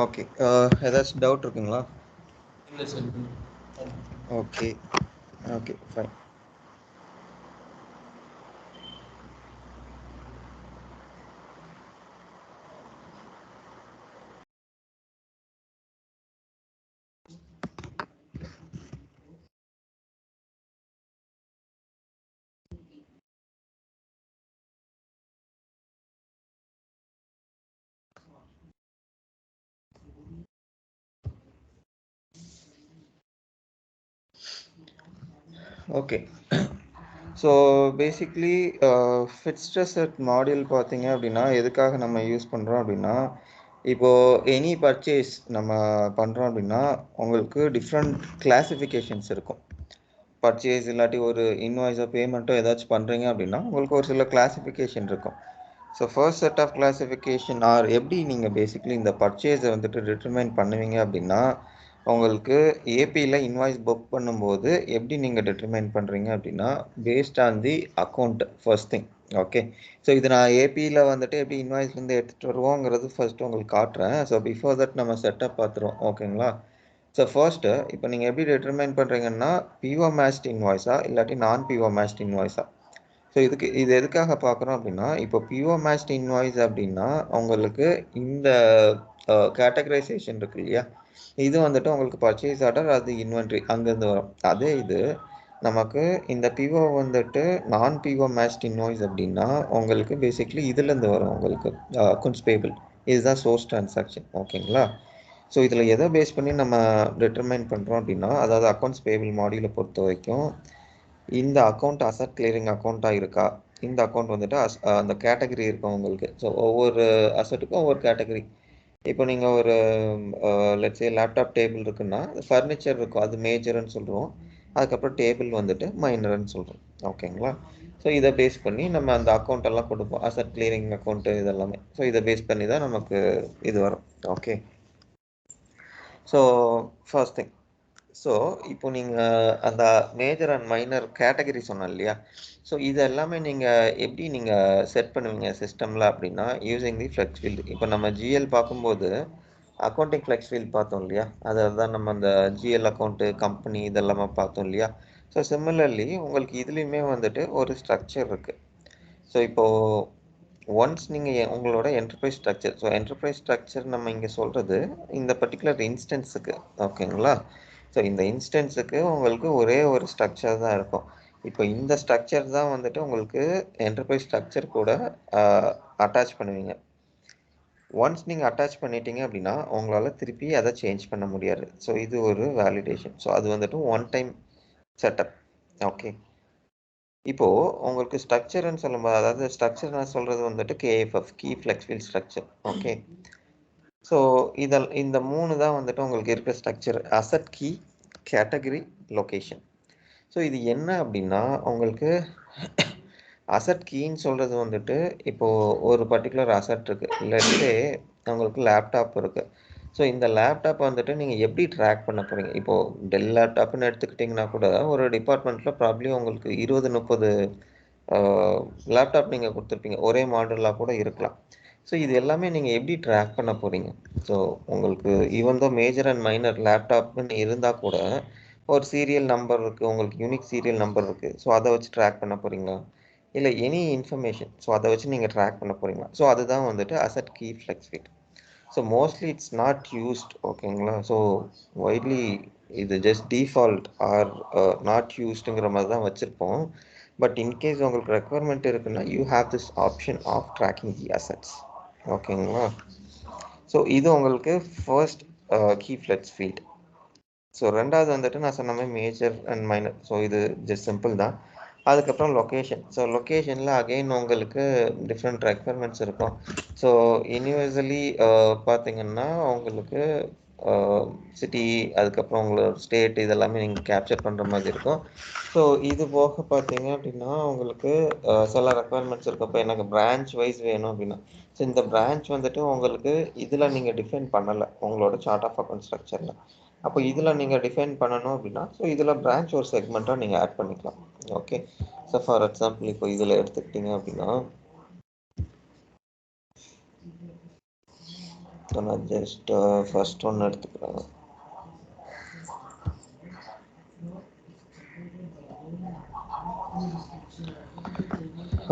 Okay. ஏதாச்சும் doubt இருக்குங்களா? இல்லை sir. Okay okay fine. Okay. So basically fixed asset module பார்த்தீங்க அப்படின்னா எதுக்காக நம்ம யூஸ் பண்ணுறோம் அப்படின்னா, இப்போது எனி பர்ச்சேஸ் நம்ம பண்ணுறோம் அப்படின்னா உங்களுக்கு டிஃப்ரெண்ட் கிளாசிஃபிகேஷன்ஸ் இருக்கும். பர்ச்சேஸ் இல்லாட்டி ஒரு இன்வாய்ஸோ பேமெண்ட்டோ ஏதாச்சும் பண்ணுறீங்க அப்படின்னா உங்களுக்கு ஒரு சில கிளாசிஃபிகேஷன் இருக்கும். So first set of classification are எப்படி நீங்கள் பேசிக்லி இந்த பர்ச்சேஸை வந்துட்டு டிட்டர்மைன் பண்ணுவீங்க அப்படின்னா, உங்களுக்கு ஏபியில் இன்வாய்ஸ் புக் பண்ணும்போது எப்படி நீங்கள் டிட்டர்மைன் பண்ணுறீங்க அப்படின்னா paste on the account first thing. Okay. So இது நான் ஏபியில் வந்துட்டு எப்படி இன்வாய்ஸ்லேருந்து எடுத்துகிட்டு வருவோங்கிறது ஃபர்ஸ்ட் உங்களுக்கு காட்டுறேன். ஸோ பிஃபோர் தட் நம்ம செட்டப் பார்த்துருவோம். ஓகேங்களா? ஸோ ஃபர்ஸ்ட்டு இப்போ நீங்கள் எப்படி டிட்டர்மைன் பண்ணுறீங்கன்னா பிஓ மேட்ச்ட் இன்வாய்ஸா இல்லாட்டி நான் பிஓ மேட்ச்ட் இன்வாய்ஸா? ஸோ இது எதுக்காக பார்க்குறோம் அப்படின்னா, இப்போ பிஓ மேட்ச்ட் இன்வாய்ஸ் அப்படின்னா உங்களுக்கு இந்த கேட்டகரைசேஷன் இருக்கு இல்லையா, இது வந்துட்டு உங்களுக்கு பர்ச்சேஸ் ஆர்டர், அது இன்வென்ட்ரி அங்கேருந்து வரும். அதே இது நமக்கு இந்த பிஓ வந்துட்டு நான் பிஓ மேட்ச்ட் இன்வாய்ஸ் அப்படின்னா உங்களுக்கு பேசிக்லி இதுலேருந்து வரும் உங்களுக்கு அக்கௌண்ட்ஸ் பேபிள். இதுதான் சோர்ஸ் டிரான்சாக்ஷன். ஓகேங்களா? ஸோ இதில் எதை பேஸ் பண்ணி நம்ம டிட்டர்மைன் பண்ணுறோம் அப்படின்னா, அதாவது அக்கௌண்ட்ஸ் பேபிள் மாடியூலை பொறுத்த வரைக்கும் இந்த அக்கௌண்ட் அசட் கிளியரிங் அக்கௌண்ட்டாக இருக்கா, இந்த அக்கௌண்ட் வந்துட்டு அந்த கேட்டகரி இருக்கும் உங்களுக்கு. ஸோ ஒவ்வொரு அசட்டுக்கும் ஒவ்வொரு கேட்டகரி. இப்போ நீங்கள் ஒரு லெட்ஸே லேப்டாப் டேபிள் இருக்குன்னா ஃபர்னிச்சர் இருக்கும், அது மேஜர்னு சொல்லுவோம். அதுக்கப்புறம் டேபிள் வந்துட்டு மைனர்னு சொல்கிறோம். ஓகேங்களா? ஸோ இதை பேஸ் பண்ணி நம்ம அந்த அக்கௌண்ட் எல்லாம் கொடுப்போம், அசட் கிளியரிங் அக்கௌண்ட்டு இதெல்லாமே. ஸோ இதை பேஸ் பண்ணி தான் நமக்கு இது வரும். Okay. So first thing, so இப்போ நீங்கள் அந்த மேஜர் அண்ட் மைனர் கேட்டகரி சொன்னோம் இல்லையா, ஸோ இது எல்லாமே நீங்கள் எப்படி நீங்கள் செட் பண்ணுவீங்க சிஸ்டமில் அப்படின்னா யூஸிங் தி ஃப்ளெக்ஸ் ஃபீல்டு. இப்போ நம்ம ஜிஎல் பார்க்கும்போது அக்கௌண்டிங் ஃப்ளெக்ஸ் ஃபீல்டு பார்த்தோம் இல்லையா, அதில் தான் நம்ம அந்த ஜிஎல் அக்கௌண்ட்டு கம்பெனி இதெல்லாமே பார்த்தோம் இல்லையா. ஸோ சிமிலர்லி உங்களுக்கு இதுலேயுமே வந்துட்டு ஒரு ஸ்ட்ரக்சர் இருக்குது. ஸோ இப்போது ஒன்ஸ் நீங்கள் உங்களோட enterprise structure, so enterprise structure நம்ம இங்கே சொல்கிறது இந்த பர்டிகுலர் இன்ஸ்டன்ஸுக்கு. ஓகேங்களா? ஸோ இந்த இன்ஸ்டன்ஸுக்கு உங்களுக்கு ஒரே ஒரு ஸ்ட்ரக்சர் தான் இருக்கும். இப்போ இந்த ஸ்ட்ரக்சர் தான் வந்துட்டு உங்களுக்கு என்டர்பிரைஸ் ஸ்ட்ரக்சர் கூட அட்டாச் பண்ணுவீங்க. ஒன்ஸ் நீங்கள் அட்டாச் பண்ணிட்டீங்க அப்படின்னா உங்களால் திருப்பி அதை சேஞ்ச் பண்ண முடியாது. ஸோ இது ஒரு வேலிடேஷன். ஸோ அது வந்துட்டு ஒன் டைம் செட்டப். ஓகே. இப்போது உங்களுக்கு ஸ்ட்ரக்சர்னு சொல்லும்போது, அதாவது ஸ்ட்ரக்சர் நான் சொல்கிறது வந்துட்டு KFF, key flexfield structure. Okay. So இந்த 3 தான் வந்துட்டு உங்களுக்கு இருக்கிற structure: asset key, category, location. So இது என்ன அப்படின்னா உங்களுக்கு அசட் கீன்னு சொல்கிறது வந்துட்டு இப்போது ஒரு பர்டிகுலர் அசட் இருக்குது, இல்லாட்டி உங்களுக்கு லேப்டாப் இருக்குது. ஸோ இந்த லேப்டாப் வந்துட்டு நீங்கள் எப்படி ட்ராக் பண்ண போகிறீங்க? இப்போது டெல் லேப்டாப்னு எடுத்துக்கிட்டிங்கன்னா கூட ஒரு டிபார்ட்மெண்ட்டில் ப்ராப்ளி உங்களுக்கு 20-30 லேப்டாப் நீங்கள் கொடுத்துருப்பீங்க, ஒரே மாடலாக கூட இருக்கலாம். ஸோ இது எல்லாமே நீங்கள் எப்படி ட்ராக் பண்ண போகிறீங்க? ஸோ உங்களுக்கு even though major and minor லேப்டாப்னு இருந்தால் கூட ஒரு சீரியல் நம்பர் இருக்குது, உங்களுக்கு யூனிக் சீரியல் நம்பர் இருக்குது. ஸோ அதை வச்சு ட்ராக் பண்ண போகிறீங்களா, இல்லை எனி இன்ஃபர்மேஷன், ஸோ அதை வச்சு நீங்கள் ட்ராக் பண்ண போகிறீங்களா? ஸோ அதுதான் வந்துட்டு asset key flex field. So mostly it's not used. ஓகேங்களா? ஸோ வைட்லி இது ஜஸ்ட் டிஃபால்ட் ஆர் நாட் யூஸ்டுங்கிற மாதிரி தான் வச்சுருப்போம். பட் இன்கேஸ் உங்களுக்கு ரெக்குவயர்மெண்ட் இருக்குன்னா you have this option of tracking the assets. ஓகேங்களா? ஸோ இது உங்களுக்கு first key flex field. So ரெண்டாவது வந்துட்டு நான் சொன்ன மாதிரி மேஜர் அண்ட் மைனர். ஸோ இது ஜஸ்ட் சிம்பிள் தான். அதுக்கப்புறம் லொக்கேஷன். ஸோ லொக்கேஷனில் அகெயின் உங்களுக்கு டிஃப்ரெண்ட் ரெக்குவயர்மெண்ட்ஸ் இருக்கும். ஸோ யூனிவர்சலி பார்த்தீங்கன்னா உங்களுக்கு சிட்டி, அதுக்கப்புறம் உங்களோட ஸ்டேட், இதெல்லாமே நீங்கள் கேப்சர் பண்ணுற மாதிரி இருக்கும். ஸோ இது போக பார்த்தீங்க அப்படின்னா உங்களுக்கு சில ரெக்குவயர்மெண்ட்ஸ் இருக்கும். இப்போ எனக்கு பிரான்ச் வைஸ் வேணும் அப்படின்னா, ஸோ இந்த பிரான்ச் வந்துட்டு உங்களுக்கு இதில் நீங்கள் டிஃபைன் பண்ணலை உங்களோட சார்ட் ஆஃப் அக்கௌண்ட் ஸ்ட்ரக்சரில். அப்போ இதில் நீங்கள் டிஃபைன் பண்ணணும் அப்படின்னா, ஸோ இதில் பிரான்ச் ஒரு செக்மெண்ட்டாக நீங்கள் ஆட் பண்ணிக்கலாம். ஓகே. ஸோ ஃபார் எக்ஸாம்பிள் இப்போ இதில் எடுத்துக்கிட்டிங்க அப்படின்னா ஸோ நான் ஜஸ்ட் ஃபர்ஸ்ட் ஒன்று எடுத்துக்கிறேன்.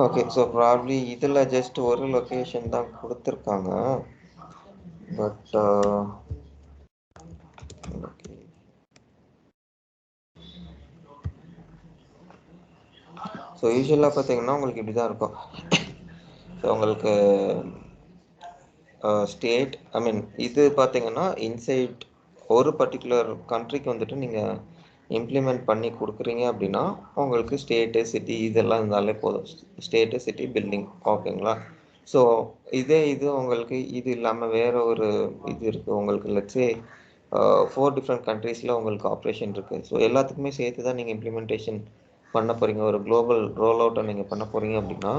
ஓகே, ஸோ ப்ராப்ளி இதில் ஜஸ்ட் ஒரு லொக்கேஷன் தான் கொடுத்துருக்காங்க. பட் ஓகே, ஸோ யூஸ்வலாக பார்த்தீங்கன்னா உங்களுக்கு இப்படி தான் இருக்கும். ஸோ உங்களுக்கு ஸ்டேட், ஐ மீன் இது பார்த்தீங்கன்னா இன்சைட் ஒரு பர்டிகுலர் கண்ட்ரிக்கு வந்துட்டு நீங்கள் இம்ப்ளிமெண்ட் பண்ணி கொடுக்குறீங்க அப்படின்னா உங்களுக்கு ஸ்டேட்டு சிட்டி இதெல்லாம் இருந்தாலே போதும். ஸ்டேட்டு சிட்டி பில்டிங், ஓகேங்களா? ஸோ இது உங்களுக்கு இது இல்லாமல் வேற ஒரு இது இருக்குது உங்களுக்கு. லெட்ஸே 4 டிஃப்ரெண்ட் கண்ட்ரீஸில் உங்களுக்கு ஆப்ரேஷன் இருக்குது. ஸோ எல்லாத்துக்குமே சேர்த்து தான் நீங்கள் இம்ப்ளிமெண்டேஷன் பண்ண போகிறீங்க, ஒரு குளோபல் ரோல் அவுட்டை நீங்கள் பண்ண போகிறீங்க அப்படின்னா,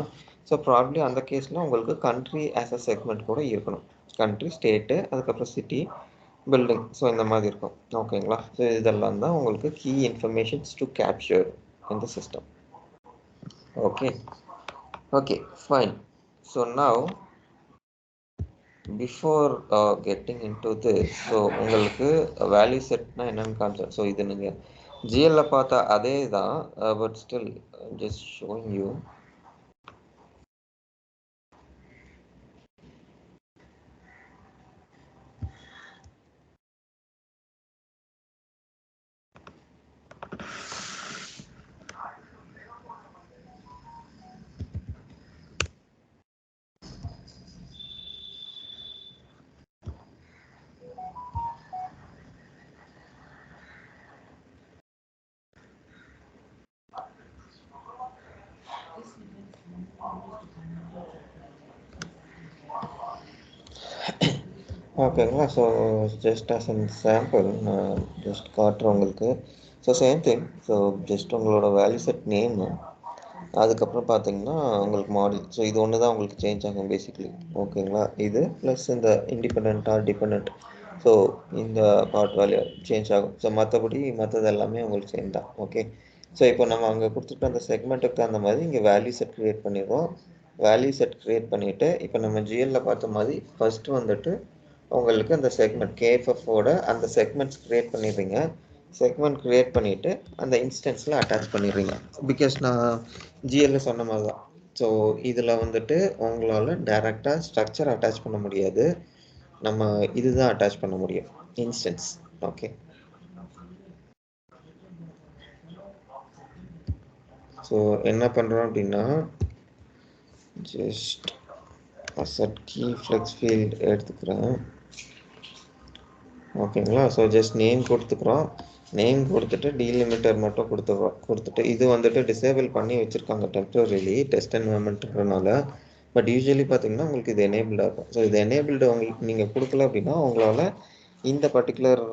ஸோ ப்ராப்ளி அந்த கேஸில் உங்களுக்கு கண்ட்ரி ஆஸ் அ செக்மெண்ட் கூட இருக்கணும். கண்ட்ரி, ஸ்டேட்டு, அதுக்கப்புறம் சிட்டி, பில்டிங், ஸோ இந்த மாதிரி இருக்கும், ஓகேங்களா? ஸோ இதெல்லாம் தான் உங்களுக்கு key informations to capture in the system. Okay fine. So now before getting in to this, so உங்களுக்கு வேல்யூ செட்னா என்னன்னு காமிச்சேன். ஸோ இது நீங்கள் ஜிஎல்ல பார்த்தா அதே தான், but still just showing you. ஓகேங்களா? So just as an sample நான் ஜஸ்ட் காட்டுறேன் உங்களுக்கு. So same thing. So just உங்களோட வேல்யூ செட் நேமு, அதுக்கப்புறம் பார்த்தீங்கன்னா உங்களுக்கு மாடல். ஸோ இது ஒன்று தான் உங்களுக்கு சேஞ்ச் ஆகும் பேசிக்கலி, ஓகேங்களா? இது ப்ளஸ் இந்த இண்டிபெண்ட்டாக டிபெண்ட், ஸோ இந்த பார்ட் வேல்யூ சேஞ்ச் ஆகும். ஸோ மற்றபடி மற்றது எல்லாமே உங்களுக்கு சேம் தான், ஓகே? ஸோ இப்போ நம்ம அங்கே கொடுத்துருக்க அந்த செக்மெண்ட்டுக்கு அந்த மாதிரி இங்கே வேல்யூ செட் க்ரியேட் பண்ணிடுறோம். வேல்யூ செட் க்ரியேட் பண்ணிவிட்டு இப்போ நம்ம ஜிஎல்ல பார்த்த மாதிரி ஃபஸ்ட்டு வந்துட்டு உங்களுக்கு அந்த செக்மெண்ட் கேஎஃப்எஃபோட அந்த செக்மெண்ட்ஸ் க்ரியேட் பண்ணிடுறீங்க. செக்மெண்ட் க்ரியேட் பண்ணிவிட்டு அந்த இன்ஸ்டன்ஸில் அட்டாச் பண்ணிடுறீங்க. பிகாஸ் நான் ஜிஎல்ல சொன்ன மாதிரி தான். ஸோ இதில் வந்துட்டு உங்களால் டைரெக்டாக ஸ்ட்ரக்சர் அட்டாச் பண்ண முடியாது, நம்ம இதுதான் அட்டாச் பண்ண முடியும், இன்ஸ்டன்ஸ், ஓகே? ஸோ என்ன பண்ணுறோம் அப்படின்னா just asset key flex field எடுத்துக்கிறேன், ஓகேங்களா? ஸோ ஜஸ்ட் நேம் கொடுத்துக்கிறோம். நேம் கொடுத்துட்டு டீலிமிட்டர் மட்டும் கொடுத்துட்டு இது வந்துட்டு டிசேபிள் பண்ணி வச்சுருக்காங்க டெம்பரரிலி டெஸ்ட் என்வயர்மெண்ட்ன்றனால. பட் யூஸ்வலி பார்த்தீங்கன்னா உங்களுக்கு இது எனேபிள்டாக இருக்கும். ஸோ இது எனேபிள்டு உங்களுக்கு நீங்கள் கொடுக்கல அப்படின்னா உங்களால் இந்த பர்டிகுலர்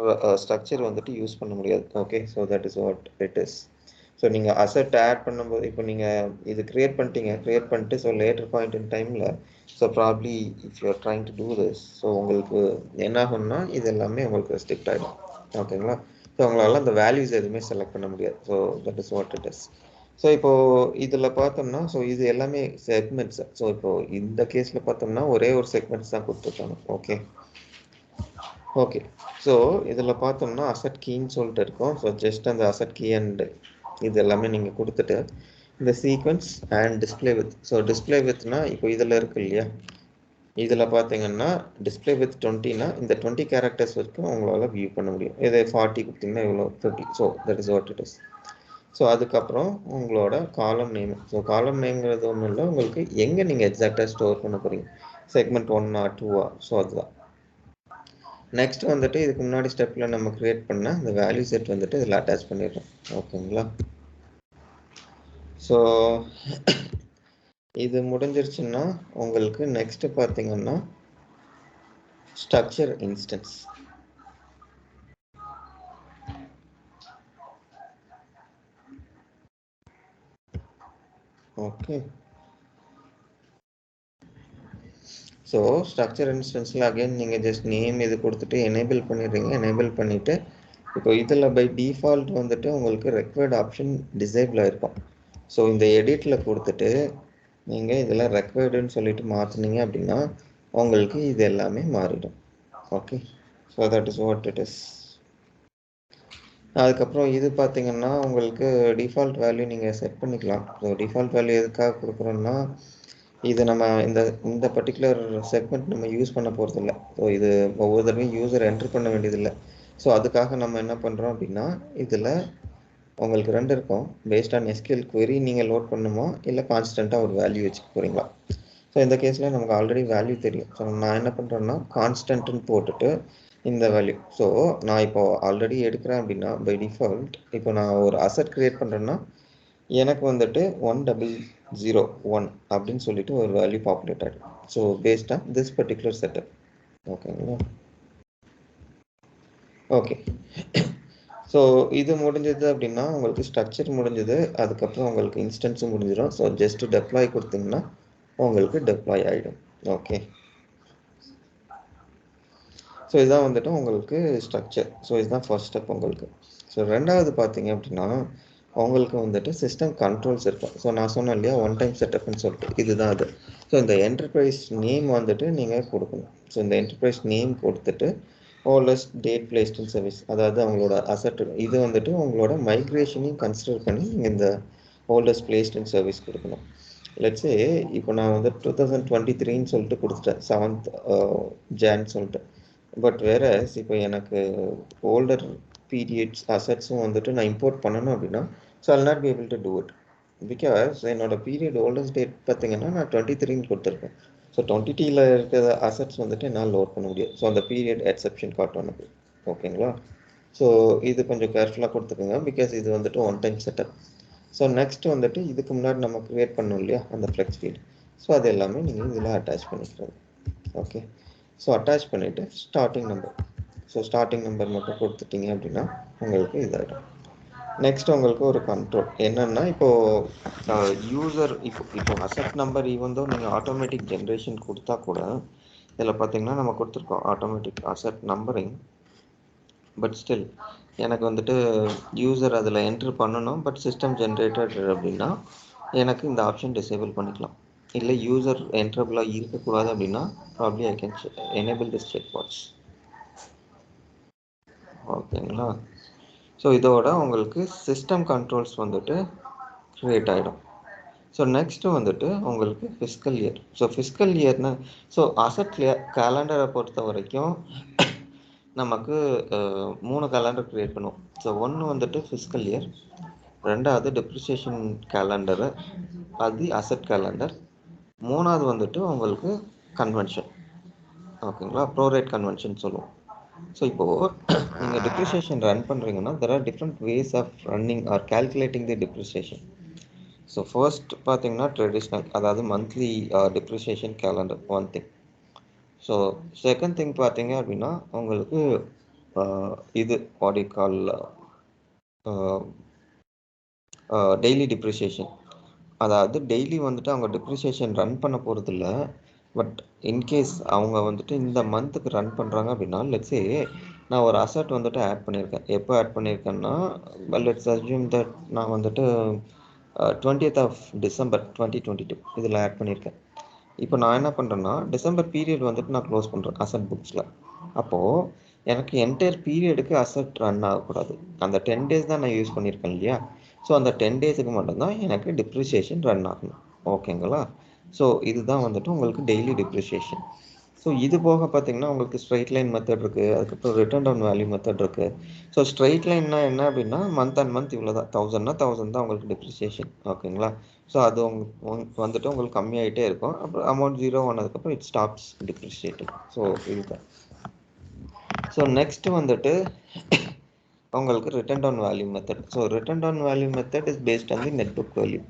ஸ்ட்ரக்சர் வந்துட்டு யூஸ் பண்ண முடியாது, okay? So that is what it is. So நீங்கள் அசட் ஆட் பண்ணும்போது இப்போ நீங்கள் இது க்ரியேட் பண்ணிட்டு ஸோ லேட்டர் பாயிண்ட் இன் டைமில் so probably if you're trying to do this, so உங்களுக்கு என்ன ஆகும்னா இது எல்லாமே உங்களுக்கு ரெஸ்ட்ரிக்ட் ஆகிடும், ஓகேங்களா? ஸோ உங்களால் அந்த வேல்யூஸ் எதுவுமே செலக்ட் பண்ண முடியாது. So that is what it is. So இப்போது இதில் பார்த்தோம்னா ஸோ இது எல்லாமே செக்மெண்ட்ஸ். ஸோ இப்போது இந்த கேஸில் பார்த்தோம்னா ஒரே ஒரு செக்மெண்ட்ஸ் தான் கொடுத்துருக்காங்க, ஓகே? ஸோ இதில் பார்த்தோம்னா அசட் கீன்னு சொல்லிட்டு இருக்கும். ஸோ ஜஸ்ட் அந்த அசட் கீ அண்ட் இது எல்லாமே நீங்கள் கொடுத்துட்டு இந்த sequence and display with. So display வித்னா இப்போ இதில் இருக்கு இல்லையா, இதில் பார்த்தீங்கன்னா டிஸ்பிளே வித் 20னா இந்த 20 கேரக்டர்ஸ் வரைக்கும் உங்களால் வியூ பண்ண முடியும். இதே 40 கொடுத்தீங்கன்னா இவ்வளோ 30. So that is what it is. So அதுக்கப்புறம் உங்களோட காலம் நேம். ஸோ காலம் நேம்ங்கிறது ஒன்றும் இல்லை, உங்களுக்கு எங்கே நீங்கள் எக்ஸாக்டாக ஸ்டோர் பண்ண போகிறீங்க, செக்மெண்ட் 1 or 2. ஸோ அதுதான் நெக்ஸ்ட் வந்துட்டு இதுக்கு முன்னாடி ஸ்டெப்பில் நம்ம க்ரியேட் பண்ண இந்த வேல்யூ செட் வந்துட்டு இதில் அட்டாச் பண்ணிடுறோம், ஓகேங்களா? ஸோ இது முடிஞ்சிருச்சுன்னா உங்களுக்கு நெக்ஸ்ட் பார்த்தீங்கன்னா structure instance, okay? So structure இன்ஸ்டன்ஸில் அகைன் நீங்கள் ஜஸ்ட் நேம் இது கொடுத்துட்டு எனேபிள் பண்ணிடுறீங்க. எனேபிள் பண்ணிவிட்டு இப்போ இதில் பை டிஃபால்ட் வந்துட்டு உங்களுக்கு ரெக்வயர்ட் ஆப்ஷன் டிசேபிள் ஆகிருக்கும். ஸோ இந்த எடிட்டில் கொடுத்துட்டு நீங்கள் இதில் ரெக்வயர்டுன்னு சொல்லிட்டு மாற்றினீங்க அப்படின்னா உங்களுக்கு இது எல்லாமே மாறிடும், okay, so that is what it is. அதுக்கப்புறம் இது பார்த்தீங்கன்னா உங்களுக்கு டிஃபால்ட் வேல்யூ நீங்கள் செட் பண்ணிக்கலாம். ஸோ டிஃபால்ட் வேல்யூ எதுக்காக கொடுக்குறோன்னா, இது நம்ம இந்த பர்டிகுலர் செக்மெண்ட் நம்ம யூஸ் பண்ண போகிறதில்ல. ஸோ இது ஒவ்வொரு தடவையும் யூசர் என்ட்ரு பண்ண வேண்டியதில்லை. ஸோ அதுக்காக நம்ம என்ன பண்ணுறோம் அப்படின்னா, இதில் உங்களுக்கு 2 இருக்கும். பேஸ்ட் ஆன் எஸ்கியூஎல் query நீங்கள் லோட் பண்ணணுமா, இல்லை கான்ஸ்டண்ட்டாக ஒரு வேல்யூ வச்சுக்க போகிறீங்களா. ஸோ இந்த கேஸில் நமக்கு ஆல்ரெடி வேல்யூ தெரியும். ஸோ நான் என்ன பண்ணுறேன்னா கான்ஸ்டன்ட்னு போட்டுட்டு இந்த வேல்யூ. ஸோ நான் இப்போ ஆல்ரெடி எடுக்கிறேன் அப்படின்னா பை டிஃபால்ட் இப்போ நான் ஒரு அசட் கிரியேட் பண்ணுறேன்னா எனக்கு வந்துட்டு 1001 அப்படின்னு சொல்லிட்டு ஒரு வேல்யூ பாப்புலேட் ஆகிடும். So based on this particular setup. ஓகேங்களா. ஓகே, ஸோ இது முடிஞ்சது அப்படின்னா உங்களுக்கு ஸ்ட்ரக்சர் முடிஞ்சது, அதுக்கப்புறம் உங்களுக்கு இன்ஸ்டன்ஸும் முடிஞ்சிடும். ஸோ ஜஸ்ட் டெப்ளாய் கொடுத்தீங்கன்னா உங்களுக்கு டெப்ளாய் ஆகிடும். ஓகே, ஸோ இதுதான் வந்துட்டு உங்களுக்கு ஸ்ட்ரக்சர். ஸோ இதுதான் ஃபர்ஸ்ட் ஸ்டெப் உங்களுக்கு. ஸோ ரெண்டாவது பார்த்தீங்க அப்படின்னா உங்களுக்கு வந்துட்டு சிஸ்டம் கண்ட்ரோல்ஸ் இருக்கும். ஸோ நான் சொன்னேன் இல்லையா ஒன் டைம் செட்டப்னு சொல்லிட்டு, இதுதான் அது. ஸோ இந்த என்டர்பிரைஸ் நேம் வந்துட்டு நீங்கள் கொடுக்கணும். ஸோ இந்த என்டர்பிரைஸ் நேம் கொடுத்துட்டு ஓஎல்எஸ் டேட் பிளேஸ்ட் இன் சர்வீஸ், அதாவது அவங்களோட அசட் இது வந்துட்டு உங்களோட மைக்ரேஷனையும் கன்சிடர் பண்ணி நீங்கள் இந்த ஓஎல்எஸ் பிளேஸ்ட் இன் சர்வீஸ் கொடுக்கணும். லெட்ஸே இப்போ நான் வந்து 2023ன்னு சொல்லிட்டு கொடுத்துட்டேன், 7th Jan சொல்லிட்டு. பட் வேறு இப்போ எனக்கு ஓல்டர் பீரியட்ஸ் அசட்ஸும் வந்துட்டு நான் இம்போர்ட் பண்ணணும் அப்படின்னா so I'll not be able to do it. Because என்னோட பீரியட் ஓல்டர்ஸ் டேட் பார்த்தீங்கன்னா நான் 23ன்னு கொடுத்துருக்கேன். ஸோ 22ல் இருக்கிற அசட்ஸ் வந்துட்டு என்னால் லோட் பண்ண முடியாது. ஸோ அந்த பீரியட் எக்ஸெப்ஷன் காட்டும் எனக்கு. ஓகேங்களா. ஸோ இது கொஞ்சம் கேர்ஃபுல்லாக கொடுத்துக்கோங்க, பிகாஸ் இது வந்துட்டு one time setup. So next வந்துட்டு இதுக்கு முன்னாடி நம்ம க்ரியேட் பண்ணோம் இல்லையா அந்த ஃப்ளெக்ஸ் ஃபீல்டு, ஸோ அது எல்லாமே நீங்கள் இதில் அட்டாச் பண்ணிக்கிறது. ஓகே, ஸோ அட்டாச் பண்ணிவிட்டு starting number, so starting number மட்டும் கொடுத்துட்டிங்க அப்படின்னா உங்களுக்கு இதாகிடும். நெக்ஸ்ட் உங்களுக்கு ஒரு கண்ட்ரோல் என்னென்னா, இப்போது யூசர் இப்போ அசட் நம்பர் ஈவந்தோ நீங்கள் ஆட்டோமேட்டிக் ஜென்ரேஷன் கொடுத்தா கூட இதில் பார்த்தீங்கன்னா நம்ம கொடுத்துருக்கோம் automatic asset numbering. But still எனக்கு வந்துட்டு யூசர் அதில் என்ட்ரு பண்ணணும், பட் சிஸ்டம் ஜென்ரேட்டட் அப்படின்னா எனக்கு இந்த ஆப்ஷன் டிசேபிள் பண்ணிக்கலாம். இல்லை யூசர் என்ட்ரபிளாக இருக்கக்கூடாது அப்படின்னா probably I can enable this check box. ஓகேங்களா. ஸோ இதோட உங்களுக்கு சிஸ்டம் கண்ட்ரோல்ஸ் வந்துட்டு க்ரியேட் ஆகிடும். ஸோ நெக்ஸ்ட்டு வந்துட்டு உங்களுக்கு ஃபிஸ்கல் இயர். ஸோ ஃபிஸ்கல் இயர்னா ஸோ அசட் கேலண்டரை பொறுத்த வரைக்கும் நமக்கு 3 கேலண்டர் க்ரியேட் பண்ணுவோம். ஸோ ஒன்று வந்துட்டு ஃபிஸ்கல் இயர், ரெண்டாவது டெப்ரிசியேஷன் கேலண்டரு, அது அசட் கேலண்டர், மூணாவது வந்துட்டு உங்களுக்கு கன்வென்ஷன். ஓகேங்களா, ப்ரோரேட் கன்வென்ஷன் சொல்லுவோம். ஸோ இப்போது நீங்கள் டிப்ரிசியேஷன் ரன் பண்ணுறீங்கன்னா there are different ways of running or calculating the depreciation. So first பார்த்தீங்கன்னா ட்ரெடிஷ்னல், அதாவது monthly depreciation calendar one thing. So second thing பார்த்தீங்க அப்படின்னா உங்களுக்கு இது what you call daily depreciation. அதாவது டெய்லி வந்துட்டு அவங்க டிப்ரிசியேஷன் ரன் பண்ண போகிறது இல்லை, பட் இன்கேஸ் அவங்க வந்துட்டு இந்த மந்த்துக்கு ரன் பண்ணுறாங்க அப்படின்னா லெட்ஸே நான் ஒரு அசட் வந்துட்டு ஆட் பண்ணியிருக்கேன். எப்போ ஆட் பண்ணியிருக்கேன்னா லெட்ஸ் அஸ்யூம் தட் நான் வந்துட்டு 20th of December 2022 இதில் ஆட் பண்ணியிருக்கேன். இப்போ நான் என்ன பண்ணுறேன்னா டிசம்பர் பீரியட் வந்துட்டு நான் க்ளோஸ் பண்ணுறேன் அசட் புக்ஸில். அப்போது எனக்கு என்டையர் பீரியடுக்கு அசட் ரன் ஆகக்கூடாது. அந்த 10 days தான் நான் யூஸ் பண்ணியிருக்கேன் இல்லையா. ஸோ அந்த 10 daysக்கு மட்டும்தான் எனக்கு டிப்ரிசியேஷன் ரன் ஆகணும். ஓகேங்களா. ஸோ இதுதான் வந்துட்டு உங்களுக்கு டெய்லி டிப்ரிசியேஷன். ஸோ இது போக பார்த்தீங்கன்னா உங்களுக்கு ஸ்ட்ரைட் லைன் மெத்தட் இருக்குது, அதுக்கப்புறம் ரிட்டர்ன் டவுன் வேல்யூ மெத்தட் இருக்குது. ஸோ ஸ்ட்ரைட் லைன்னா என்ன அப்படின்னா மந்த் அண்ட் மந்த் இவ்வளோ தான், 1000னா 1000 தான் உங்களுக்கு டிப்ரிசியேஷன். ஓகேங்களா. ஸோ அது உங்களுக்கு வந்துட்டு உங்களுக்கு கம்மியாகிட்டே இருக்கும். அப்புறம் அமௌண்ட் 0 ஆனதுக்கப்புறம் இட் ஸ்டாப்ஸ் டிப்ரிசியேட்டிங். ஸோ இதுதான். ஸோ நெக்ஸ்ட் வந்துட்டு உங்களுக்கு return down value method. So return down value method is based on the net book value.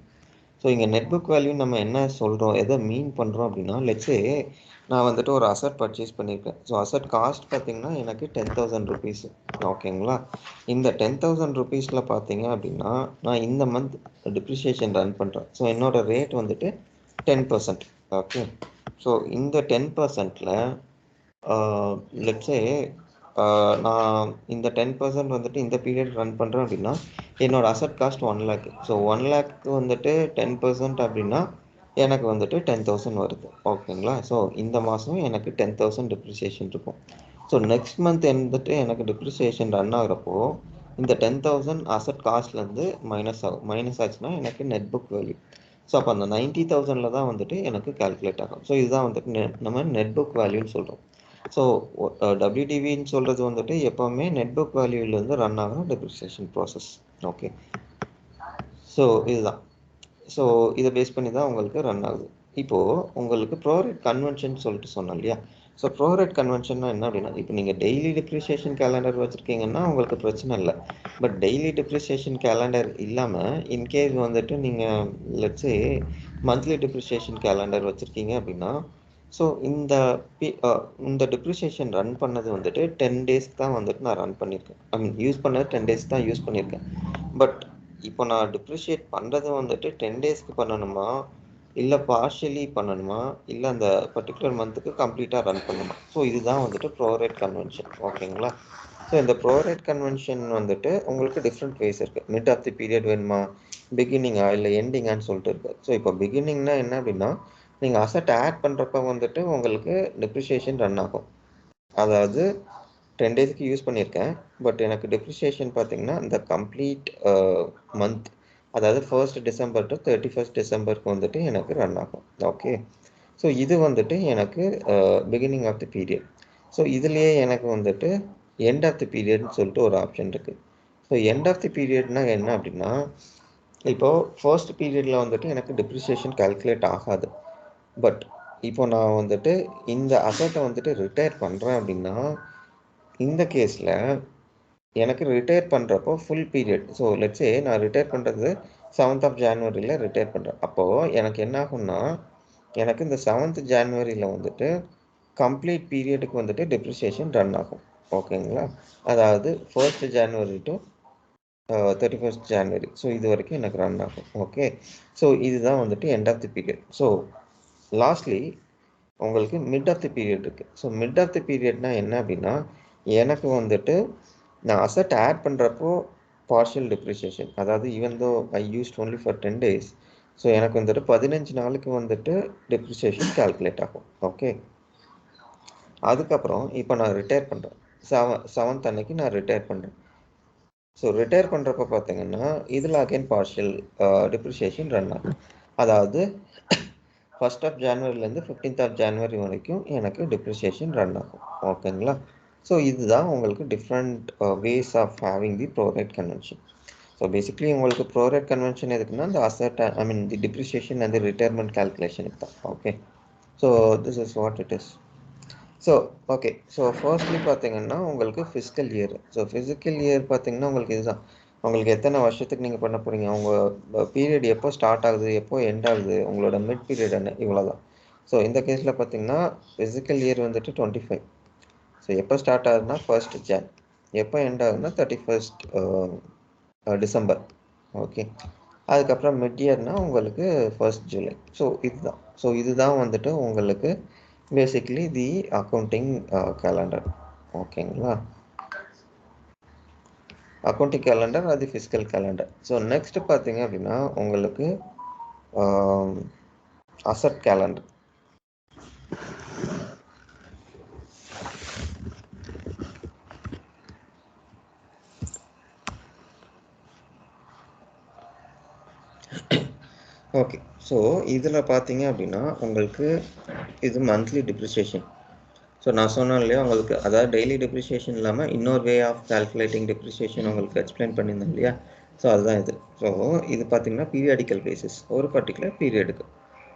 So இங்கே நெட் புக் வேல்யூ நம்ம என்ன சொல்கிறோம், எதை மீன் பண்ணுறோம் அப்படின்னா லெட்ஸே நான் வந்துட்டு ஒரு அசட் பர்ச்சேஸ் பண்ணியிருக்கேன். ஸோ அசட் காஸ்ட் பார்த்தீங்கன்னா எனக்கு 10,000 rupees. ஓகேங்களா. இந்த 10,000 rupeesல பார்த்தீங்க அப்படின்னா நான் இந்த மந்த் டிப்ரிசியேஷன் ரன் பண்ணுறேன். ஸோ என்னோட ரேட் வந்துட்டு 10%. ஓகே. ஸோ இந்த 10%ல் லெட்ஸே நான் இந்த 10% வந்துட்டு இந்த பீரியட் ரன் பண்ணுறேன் அப்படின்னா என்னோட asset cost 1 lakh. So 1 lakh வந்துட்டு 10% அப்படின்னா எனக்கு வந்துட்டு 10,000 வருது. ஓகேங்களா. ஸோ இந்த மாதம் எனக்கு 10,000 டிப்ரிசியேஷன் இருக்கும். ஸோ நெக்ஸ்ட் மந்த் வந்துட்டு எனக்கு டிப்ரிசியேஷன் ரன் ஆகிறப்போ இந்த 10,000 அசட் காஸ்ட்லேருந்து மைனஸ் ஆகும். மைனஸ் ஆச்சுன்னா எனக்கு நெட் புக் வேல்யூ. ஸோ அப்போ அந்த 90,000 தான் வந்துட்டு எனக்கு கால்குலேட் ஆகும். ஸோ இதுதான் வந்துட்டு நம்ம நெட் புக் வேல்யூன்னு சொல்கிறோம். ஸோ டபிள்யூடிவின்னு சொல்கிறது வந்துட்டு எப்போவுமே நெட் புக் வேல்யூலேருந்து ரன் ஆகிற டிப்ரிசியேஷன் ப்ராசஸ். ஓகே, ஸோ இதுதான். ஸோ இதை பேஸ் பண்ணி தான் உங்களுக்கு ரன் ஆகுது. இப்போது உங்களுக்கு ப்ரோரேட் கன்வென்ஷன் சொல்லிட்டு சொன்னோம் இல்லையா? ஸோ ப்ரோரேட் கன்வென்ஷன்னா என்ன அப்படின்னா, இப்போ நீங்கள் டெய்லி டிப்ரிசியேஷன் கேலண்டர் வச்சுருக்கீங்கன்னா உங்களுக்கு பிரச்சனை இல்லை. பட் டெய்லி டிப்ரிசியேஷன் கேலண்டர் இல்லாமல் இன்கேஸ் வந்துட்டு நீங்கள் லெட்ஸே மந்த்லி டிப்ரிசியேஷன் கேலண்டர் வச்சுருக்கீங்க அப்படின்னா, ஸோ இந்த டிப்ரிசியேஷன் ரன் பண்ணது வந்துட்டு 10 டேஸ்க்கு தான் வந்துட்டு நான் ரன் பண்ணியிருக்கேன். ஐ மீன் யூஸ் பண்ணது 10 டேஸ் தான் யூஸ் பண்ணியிருக்கேன். பட் இப்போ நான் டிப்ரிஷியேட் பண்ணுறது வந்துட்டு 10 டேஸ்க்கு பண்ணணுமா, இல்லை பார்ஷியலி பண்ணணுமா, இல்லை அந்த பர்டிகுலர் மந்த்துக்கு கம்ப்ளீட்டாக ரன் பண்ணணுமா? ஸோ இதுதான் வந்துட்டு ப்ரோரேட் கன்வென்ஷன். ஓகேங்களா? ஸோ இந்த ப்ரோரேட் கன்வென்ஷன் வந்துட்டு உங்களுக்கு டிஃப்ரெண்ட் வேஸ் இருக்குது. மிட் ஆஃப் தி பீரியட் வேணுமா, பிகினிங்கா இல்லை எண்டிங்கான்னு சொல்லிட்டு இருக்குது. ஸோ இப்போ பிகினிங்னா என்ன அப்படின்னா, நீங்கள் அசட் ஆட் பண்ணுறப்ப வந்துட்டு உங்களுக்கு டிப்ரிஷியேஷன் ரன் ஆகும். அதாவது 10 டேஸ்க்கு யூஸ் பண்ணியிருக்கேன். பட் எனக்கு டிப்ரிசியேஷன் பார்த்தீங்கன்னா இந்த கம்ப்ளீட் மந்த், அதாவது 1st டிசம்பர் டு 31st டிசம்பருக்கு வந்துட்டு எனக்கு ரன் ஆகும். ஓகே, ஸோ இது வந்துட்டு எனக்கு beginning of the period. So இதுலேயே எனக்கு வந்துட்டு எண்ட் ஆஃப் தி பீரியட்னு சொல்லிட்டு ஒரு ஆப்ஷன் இருக்குது. ஸோ எண்ட் ஆஃப் தி பீரியட்னா என்ன அப்படின்னா, இப்போது ஃபர்ஸ்ட் பீரியடில் வந்துட்டு எனக்கு டிப்ரிசியேஷன் கால்குலேட் ஆகாது. பட் இப்போ நான் வந்துட்டு இந்த அசட்டை வந்துட்டு ரிட்டையர் பண்ணுறேன் அப்படின்னா, இந்த கேஸில் எனக்கு ரிட்டையர் பண்ணுறப்போ ஃபுல் பீரியட். ஸோ லெட்ஸே நான் ரிட்டையர் பண்ணுறது 7th ஆஃப் ஜான்வரியில் ரிட்டையர் பண்ணுறேன். அப்போது எனக்கு என்ன ஆகும்னா, எனக்கு இந்த 7th ஜான்வரியில் வந்துட்டு கம்ப்ளீட் பீரியடுக்கு வந்துட்டு டிப்ரிசியேஷன் ரன் ஆகும். ஓகேங்களா? அதாவது 1st January to 31st January. So இது வரைக்கும் எனக்கு ரன் ஆகும். ஓகே, ஸோ இதுதான் வந்துட்டு end of the period. So lastly உங்களுக்கு மிட் ஆஃப் தி பீரியட் இருக்குது. ஸோ மிட் ஆஃப் தி பீரியட்னா என்ன அப்படின்னா, எனக்கு வந்துட்டு நான் அசட் ஆட் பண்ணுறப்போ பார்ஷியல் டிப்ரிசியேஷன், அதாவது even though I used only for 10 days, so எனக்கு வந்துட்டு 15 நாளுக்கு வந்துட்டு டிப்ரிசியேஷன் கால்குலேட் ஆகும். ஓகே, அதுக்கப்புறம் இப்போ நான் ரிட்டையர் பண்ணுறேன். 7th அன்னைக்கு நான் ரிட்டையர் பண்ணுறேன். ஸோ ரிட்டையர் பண்ணுறப்ப பார்த்தீங்கன்னா இதில் அகைன் பார்ஷியல் டிப்ரிசியேஷன் ரன் ஆகும். அதாவது 1st of ஜான்வரிலேருந்து 15th of January வரைக்கும் எனக்கு டிப்ரிசியேஷன் ரன் ஆகும். ஓகேங்களா? ஸோ இதுதான் உங்களுக்கு different ways of having the prorate convention. So basically உங்களுக்கு ப்ரோரேட் கன்வென்ஷன் எதுக்குன்னா இந்த asset I mean the depreciation and the retirement கால்குலேஷனுக்கு தான். Okay, so this is what it is. So okay, so firstly பார்த்தீங்கன்னா உங்களுக்கு fiscal year. So physical year பார்த்தீங்கன்னா உங்களுக்கு இதுதான், உங்களுக்கு எத்தனை வருஷத்துக்கு நீங்கள் பண்ண போகிறீங்க, உங்கள் பீரியட் எப்போ ஸ்டார்ட் ஆகுது, எப்போ எண்ட் ஆகுது, உங்களோட மிட் பீரியட் என்ன, இவ்வளோ தான். ஸோ இந்த கேஸில் பார்த்தீங்கன்னா ஃபிசிக்கல் இயர் வந்துட்டு 25. ஸோ எப்போ ஸ்டார்ட் ஆகுதுன்னா 1st Jan, எப்போ எண்ட் ஆகுதுன்னா 31st டிசம்பர். ஓகே, அதுக்கப்புறம் மிட் இயர்னால் உங்களுக்கு 1st July. ஸோ இதுதான் வந்துட்டு உங்களுக்கு பேசிக்லி தி அக்கௌண்டிங் கேலண்டர். ஓகேங்களா? அக்கௌண்டிங் கேலண்டர் அது ஃபிஸ்கல் கேலண்டர். ஸோ நெக்ஸ்ட் பார்த்தீங்க அப்படின்னா உங்களுக்கு அசட் கேலண்டர். ஓகே, ஸோ இதில் பார்த்தீங்க அப்படின்னா உங்களுக்கு இது மந்த்லி டிப்ரிசியேஷன். ஸோ நான் சொன்னேன் இல்லையா உங்களுக்கு, அதாவது டெய்லி டிப்ரிசியேஷன் இல்லாமல் இன்னொரு வே ஆஃப் கால்குலேட்டிங் டிப்ரிசியேஷன் உங்களுக்கு எக்ஸ்பிளைன் பண்ணியிருந்தேன் இல்லையா? ஸோ அதுதான் இது. ஸோ இது பார்த்தீங்கன்னா பீரியாடிக்கல் பேசிஸ், ஒரு பர்டிகுலர் பீரியடுக்கு.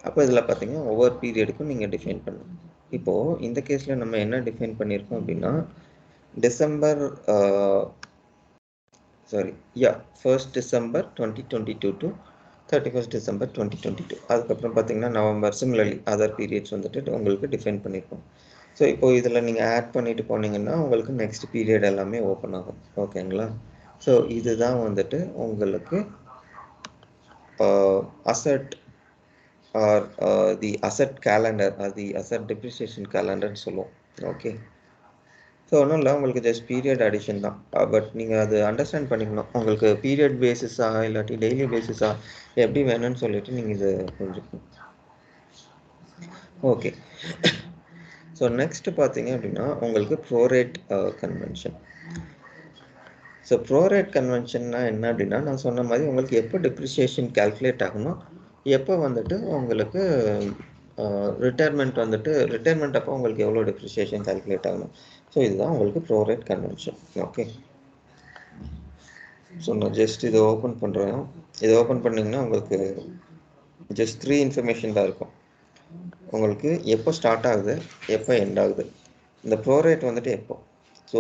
அப்போ இதில் பார்த்தீங்கன்னா ஒவ்வொரு பீரியடுக்கும் நீங்கள் டிஃபைன் பண்ணணும். இப்போது இந்த கேஸில் நம்ம என்ன டிஃபைன் பண்ணியிருக்கோம் அப்படின்னா, December 1st December 2022 to 31st December 2022. அதுக்கப்புறம் பார்த்தீங்கன்னா நவம்பர், சிமிலர்லி அதர் பீரியட்ஸ் வந்துட்டு உங்களுக்கு டிஃபைன் பண்ணியிருக்கோம். ஸோ இப்போது இதில் நீங்கள் ஆட் பண்ணிட்டு போனீங்கன்னா உங்களுக்கு நெக்ஸ்ட் பீரியட் எல்லாமே ஓப்பன் ஆகும். ஓகேங்களா? ஸோ இதுதான் வந்துட்டு உங்களுக்கு asset or the asset calendar, the asset depreciation கேலண்டர்னு சொல்லுவோம். ஓகே, ஸோ ஒன்றும் இல்லை, உங்களுக்கு ஜஸ்ட் பீரியட் அடிஷன் தான். பட் நீங்கள் அது அண்டர்ஸ்டாண்ட் பண்ணிக்கணும், உங்களுக்கு பீரியட் பேசிஸா இல்லாட்டி டெய்லி பேசிஸா எப்படி வேணும்னு சொல்லிட்டு நீங்கள் இது புரிஞ்சுக்கணும். ஓகே, ஸோ ஸோ நெக்ஸ்ட் பார்த்தீங்க அப்படின்னா உங்களுக்கு ப்ரோரேட் கன்வென்ஷன். ஸோ ப்ரோரேட் கன்வென்ஷன்னா என்ன அப்படின்னா, நான் சொன்ன மாதிரி உங்களுக்கு எப்போ டிப்ரிசியேஷன் கால்குலேட் ஆகணும், எப்போ வந்துட்டு உங்களுக்கு ரிட்டையர்மெண்ட் அப்போ உங்களுக்கு எவ்வளோ டிப்ரிசியேஷன் கால்குலேட் ஆகணும். ஸோ இதுதான் உங்களுக்கு ப்ரோரேட் கன்வென்ஷன். ஓகே, ஸோ நான் ஜஸ்ட் இதை ஓப்பன் பண்ணுறேன். இதை ஓப்பன் பண்ணிங்கன்னா உங்களுக்கு ஜஸ்ட் 3 இன்ஃபர்மேஷன் தான் இருக்கும். உங்களுக்கு எப்போ ஸ்டார்ட் ஆகுது, எப்போ எண்ட் ஆகுது, இந்த ப்ரோரேட் வந்துட்டு எப்போ. So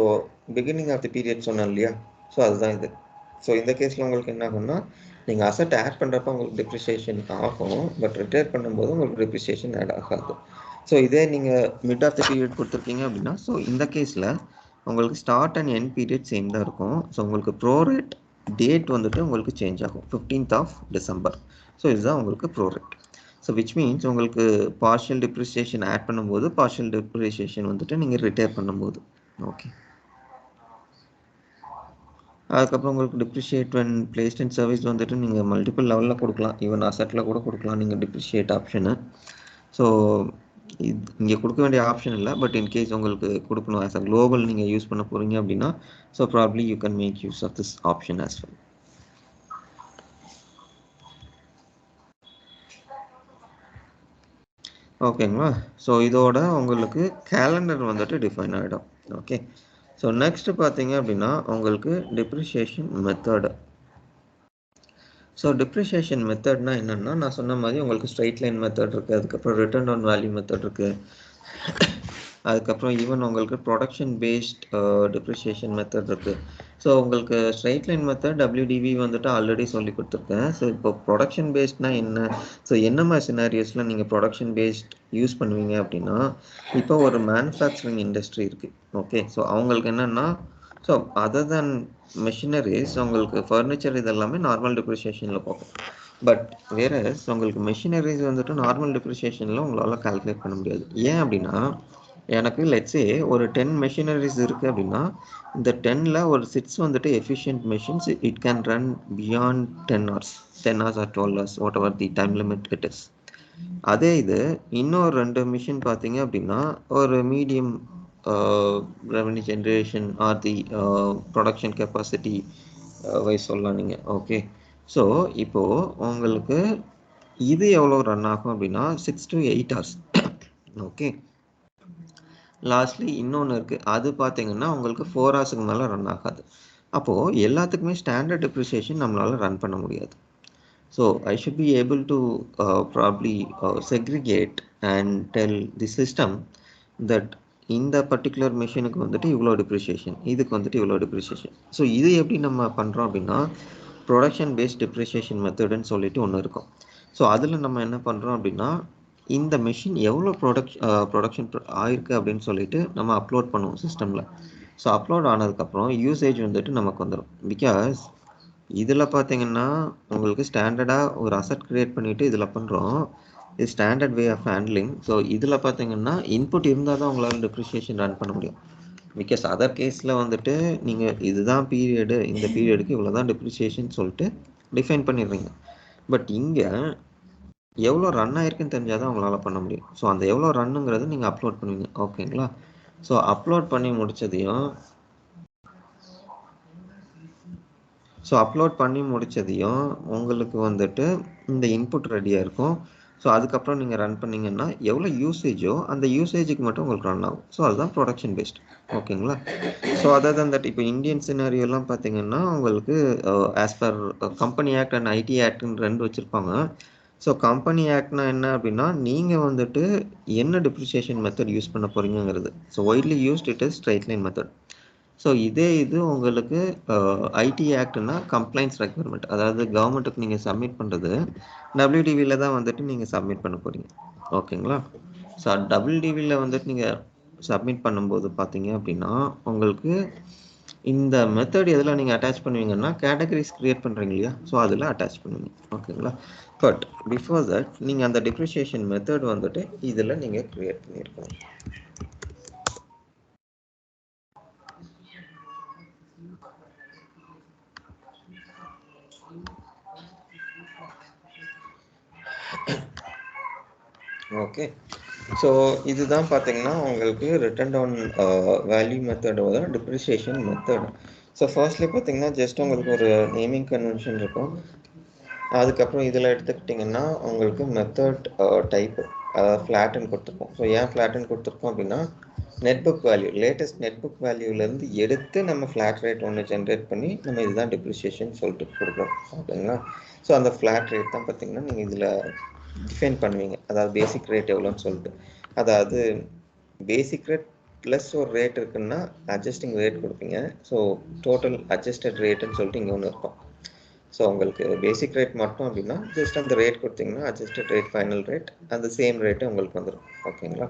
beginning of the period சொன்னேன் இல்லையா, ஸோ அதுதான் இது. ஸோ இந்த கேஸில் உங்களுக்கு என்ன ஆகும்னா, நீங்கள் அசட் ஆட் பண்ணுறப்ப உங்களுக்கு டிப்ரிசியேஷன் ஆகும், பட் ரிட்டையர் பண்ணும்போது உங்களுக்கு டிப்ரிசியேஷன் ஆட் ஆகாது. ஸோ இதே நீங்கள் மிட் ஆஃப் தி பீரியட் கொடுத்துருக்கீங்க அப்படின்னா, ஸோ இந்த கேஸில் உங்களுக்கு start and end period same தான் இருக்கும். ஸோ உங்களுக்கு ப்ரோரேட் டேட் வந்துட்டு உங்களுக்கு சேஞ்ச் ஆகும், 15th of December. ஸோ இதுதான் உங்களுக்கு ப்ரோரேட். ஸோ விச் மீன்ஸ் உங்களுக்கு பார்ஷியல் டிப்ரிசியேஷன் ஆட் பண்ணும்போது, பார்ஷியல் டிப்ரிசியேஷன் வந்துட்டு நீங்கள் ரிட்டையர் பண்ணும்போது. ஓகே, அதுக்கப்புறம் உங்களுக்கு depreciate when placed in service வந்துட்டு நீங்கள் மல்டிபிள் லெவலில் கொடுக்கலாம், ஈவன் அசட்டில் கூட கொடுக்கலாம் நீங்கள் டிப்ரிஷியேட் ஆப்ஷனு. ஸோ இது இங்கே கொடுக்க வேண்டிய ஆப்ஷன் இல்லை, பட் இன்கேஸ் உங்களுக்கு கொடுக்கணும் ஆஸ் அ குளோபல் நீங்கள் யூஸ் பண்ண போகிறீங்க அப்படின்னா, so probably you can make use of this option as well. ஓகேங்களா, ஸோ இதோட உங்களுக்கு கேலண்டர் வந்துட்டு டிஃபைன் ஆகிடும். ஓகே, ஸோ நெக்ஸ்ட் பார்த்தீங்க அப்படின்னா உங்களுக்கு டிப்ரிஷியேஷன் மெத்தடு. ஸோ டிப்ரிஷியேஷன் மெத்தட்னா என்னென்னா, நான் சொன்ன மாதிரி உங்களுக்கு ஸ்ட்ரைட் லைன் மெத்தட் இருக்குது, அதுக்கப்புறம் ரிட்டர்ன் ஆன் வேல்யூ மெத்தட் இருக்குது, அதுக்கப்புறம் ஈவன் உங்களுக்கு ப்ரொடக்ஷன் பேஸ்ட் டிப்ரிஷியேஷன் மெத்தட் இருக்குது. ஸோ உங்களுக்கு ஸ்ட்ரைட் லைன் மெத்தட் WDV வந்துட்டு ஆல்ரெடி சொல்லி கொடுத்துருக்கேன். ஸோ இப்போ ப்ரொடக்ஷன் பேஸ்ட்னா என்ன, ஸோ என்ன மாதிரி சினாரியோஸில் நீங்கள் ப்ரொடக்ஷன் பேஸ்ட் யூஸ் பண்ணுவீங்க அப்படின்னா, இப்போ ஒரு மேனுஃபேக்சரிங் இண்டஸ்ட்ரி இருக்குது. ஓகே, ஸோ அவங்களுக்கு என்னென்னா, ஸோ அதர் தேன் மெஷினரிஸ் உங்களுக்கு ஃபர்னிச்சர் இதெல்லாமே நார்மல் டிப்ரிஷியேஷனில் போகும். பட் வேறு உங்களுக்கு மெஷினரிஸ் வந்துட்டு நார்மல் டிப்ரிஷியேஷனில் உங்களால் கால்குலேட் பண்ண முடியாது. ஏன் அப்படின்னா, எனக்கு லெட்ஸே ஒரு 10 மெஷினரிஸ் இருக்குது அப்படின்னா, இந்த 10ல் ஒரு 6 வந்துட்டு efficient machines, it can run beyond 10 hours or 12 hours, whatever the time limit it is. அதே இது இன்னொரு 2 மிஷின் பார்த்தீங்க அப்படின்னா, ஒரு medium revenue generation or the production capacity wise சொல்லலாம் நீங்கள். ஓகே, ஸோ இப்போது உங்களுக்கு இது எவ்வளோ ரன் ஆகும் அப்படின்னா 6 to 8 hours. ஓகே, லாஸ்ட்லி இன்னொன்று இருக்குது, அது பார்த்தீங்கன்னா உங்களுக்கு 4 hours மேலே ரன் ஆகாது. அப்போது எல்லாத்துக்குமே ஸ்டாண்டர்ட் டிப்ரிசியேஷன் நம்மளால் ரன் பண்ண முடியாது. So I should be able to probably segregate and tell the system that இந்த பர்டிகுலர் மிஷினுக்கு வந்துட்டு இவ்வளோ டிப்ரிசியேஷன், இதுக்கு வந்துட்டு இவ்வளோ டிப்ரிசியேஷன். ஸோ இது எப்படி நம்ம பண்ணுறோம் அப்படின்னா, ப்ரொடக்ஷன் பேஸ்ட் டிப்ரிசியேஷன் மெத்தடுன்னு சொல்லிட்டு ஒன்று இருக்கும். ஸோ அதில் நம்ம என்ன பண்ணுறோம் அப்படின்னா, இந்த மெஷின் எவ்வளோ ப்ரொடக்ஷன் ஆயிருக்கு அப்படின்னு சொல்லிட்டு நம்ம அப்லோட் பண்ணுவோம் சிஸ்டமில். ஸோ அப்லோட் ஆனதுக்கப்புறம் யூசேஜ் வந்துட்டு நமக்கு வந்துடும். பிகாஸ் இதில் பார்த்தீங்கன்னா உங்களுக்கு ஸ்டாண்டர்டாக ஒரு அசட் க்ரியேட் பண்ணிவிட்டு இதில் பண்ணுறோம், இது standard way of handling. So இதில் பார்த்தீங்கன்னா இன்புட் இருந்தால் தான் உங்களால் டிப்ரிஷியேஷன் ரன் பண்ண முடியும். பிகாஸ் அதர் கேஸில் வந்துட்டு நீங்கள் இதுதான் பீரியடு, இந்த பீரியடுக்கு இவ்வளோ தான் டிப்ரிஷியேஷன் சொல்லிட்டு டிஃபைன் பண்ணிடுறீங்க. பட் இங்கே எவ்வளோ ரன் ஆயிருக்குன்னு தெரிஞ்சால் தான் உங்களால் பண்ண முடியும். ஸோ அந்த எவ்வளோ ரன்னுங்கிறது நீங்கள் அப்லோட் பண்ணுவீங்க. ஓகேங்களா, ஸோ அப்லோட் பண்ணி முடித்ததையும் உங்களுக்கு வந்துட்டு இந்த இன்புட் ரெடியாக இருக்கும். ஸோ அதுக்கப்புறம் நீங்கள் ரன் பண்ணிங்கன்னா எவ்வளோ யூசேஜோ அந்த யூசேஜுக்கு மட்டும் உங்களுக்கு ரன் ஆகும். ஸோ அதுதான் ப்ரொடக்ஷன் பேஸ்ட். ஓகேங்களா, ஸோ அதர் தன் தட் இப்போ இந்தியன் சினாரியோலாம் பார்த்தீங்கன்னா உங்களுக்கு as per company act and IT ஆக்ட்னு 2 வச்சுருப்பாங்க. ஸோ கம்பெனி ஆக்ட்னா என்ன அப்படின்னா, நீங்கள் வந்துட்டு என்ன டிப்ரிசியேஷன் மெத்தட் யூஸ் பண்ண போகிறீங்கிறது. So widely used it is straight line method. So இதே இது உங்களுக்கு ஐடி ஆக்ட்னா கம்ப்ளைண்ட்ஸ் ரெக்யர்மெண்ட், அதாவது கவர்மெண்ட்டுக்கு நீங்கள் சப்மிட் பண்ணுறது WDVயில் தான் வந்துட்டு நீங்கள் சப்மிட் பண்ண போகிறீங்க. ஓகேங்களா, ஸோ WDVயில் வந்துட்டு நீங்கள் சப்மிட் பண்ணும்போது பார்த்தீங்க அப்படின்னா உங்களுக்கு இந்த மெத்தட் எதில் நீங்கள் அட்டாச் பண்ணுவீங்கன்னா, கேட்டகரிஸ் க்ரியேட் பண்ணுறீங்க இல்லையா, ஸோ அதில் அட்டாச் பண்ணுவீங்க. ஓகேங்களா, பட் பிஃபோர் தட் நீங்கள் அந்த டிப்ரிஷியேஷன் மெத்தட் வந்துட்டு இதில் நீங்கள் க்ரியேட் பண்ணியிருக்கணும். ஓகே, ஸோ இதுதான் பார்த்தீங்கன்னா உங்களுக்கு ரிட்டன் டவுன் வேல்யூ மெத்தடோட டிப்ரிசியேஷன் மெத்தட். ஸோ ஃபர்ஸ்ட்லி பார்த்தீங்கன்னா ஜஸ்ட் உங்களுக்கு ஒரு நேமிங் கன்வென்ஷன் இருக்கும். அதுக்கப்புறம் இதில் எடுத்துக்கிட்டிங்கன்னா உங்களுக்கு மெத்தட் டைப் ஃப்ளாட்டன் கொடுத்துருக்கோம். ஸோ ஏன் ஃப்ளாட்டன் கொடுத்துருக்கோம் அப்படின்னா நெட்புக் வேல்யூ லேட்டஸ்ட் நெட்புக் வேல்யூலேருந்து எடுத்து நம்ம ஃப்ளாட் ரேட் ஒன்று ஜென்ரேட் பண்ணி நம்ம இதுதான் டிப்ரிசியேஷன் சொல்லிட்டு கொடுக்குறோம். ஓகேங்களா? ஸோ அந்த ஃப்ளாட் ரேட் தான் பார்த்தீங்கன்னா நீங்கள் இதில் டிஃபைன் பண்ணுவீங்க. அதாவது பேசிக் ரேட் எவ்வளோன்னு சொல்லிட்டு. அதாவது பேசிக் ரேட் ப்ளஸ் ஒரு ரேட் இருக்குன்னா அட்ஜஸ்டிங் ரேட் கொடுப்பீங்க. ஸோ டோட்டல் அட்ஜஸ்டட் ரேட்டுன்னு சொல்லிட்டு இங்கே ஒன்று இருக்கும். ஸோ உங்களுக்கு பேசிக் ரேட் மட்டும் அப்படின்னா ஜஸ்ட் அந்த ரேட் கொடுத்தீங்கன்னா அட்ஜஸ்டட் ரேட் ஃபைனல் ரேட் அந்த சேம் ரேட்டு உங்களுக்கு வந்துடும். ஓகேங்களா?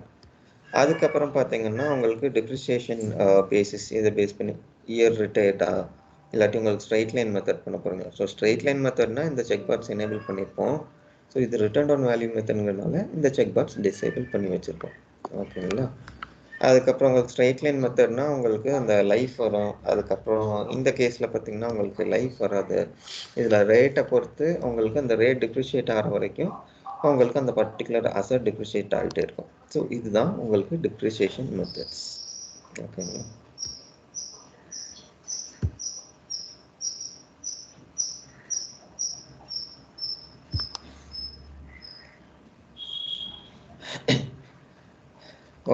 அதுக்கப்புறம் பார்த்தீங்கன்னா உங்களுக்கு டிப்ரிசியேஷன் பேசிஸ் இதை பேஸ் பண்ணி இயர் ரிட்டையர்டா இல்லாட்டி உங்களுக்கு ஸ்ட்ரைட் லைன் மெத்தட் பண்ண போகிறீங்க. ஸோ ஸ்ட்ரைட் லைன் மெத்தட்னா இந்த செக் பாக்ஸ் எனேபிள் பண்ணியிருப்போம். ஸோ இது ரிட்டர்ன் டவுன் வேல்யூ மெத்தட்ங்கிறதுனால இந்த செக் பாக்ஸ் டிசேபிள் பண்ணி வச்சுருக்கோம். ஓகேங்களா? அதுக்கப்புறம் உங்களுக்கு ஸ்ட்ரைட் லைன் மெத்தட்னா உங்களுக்கு அந்த லைஃப் வரும். அதுக்கப்புறம் இந்த கேஸில் பார்த்தீங்கன்னா உங்களுக்கு லைஃப் வராது. இதில் ரேட்டை பொறுத்து உங்களுக்கு அந்த ரேட் டிப்ரிஷியேட் ஆகிற வரைக்கும் உங்களுக்கு அந்த பர்டிகுலர் அசட் டிப்ரிஷியேட் ஆகிட்டே இருக்கும். ஸோ இதுதான் உங்களுக்கு டிப்ரிசியேஷன் மெத்தட்ஸ். ஓகேங்களா?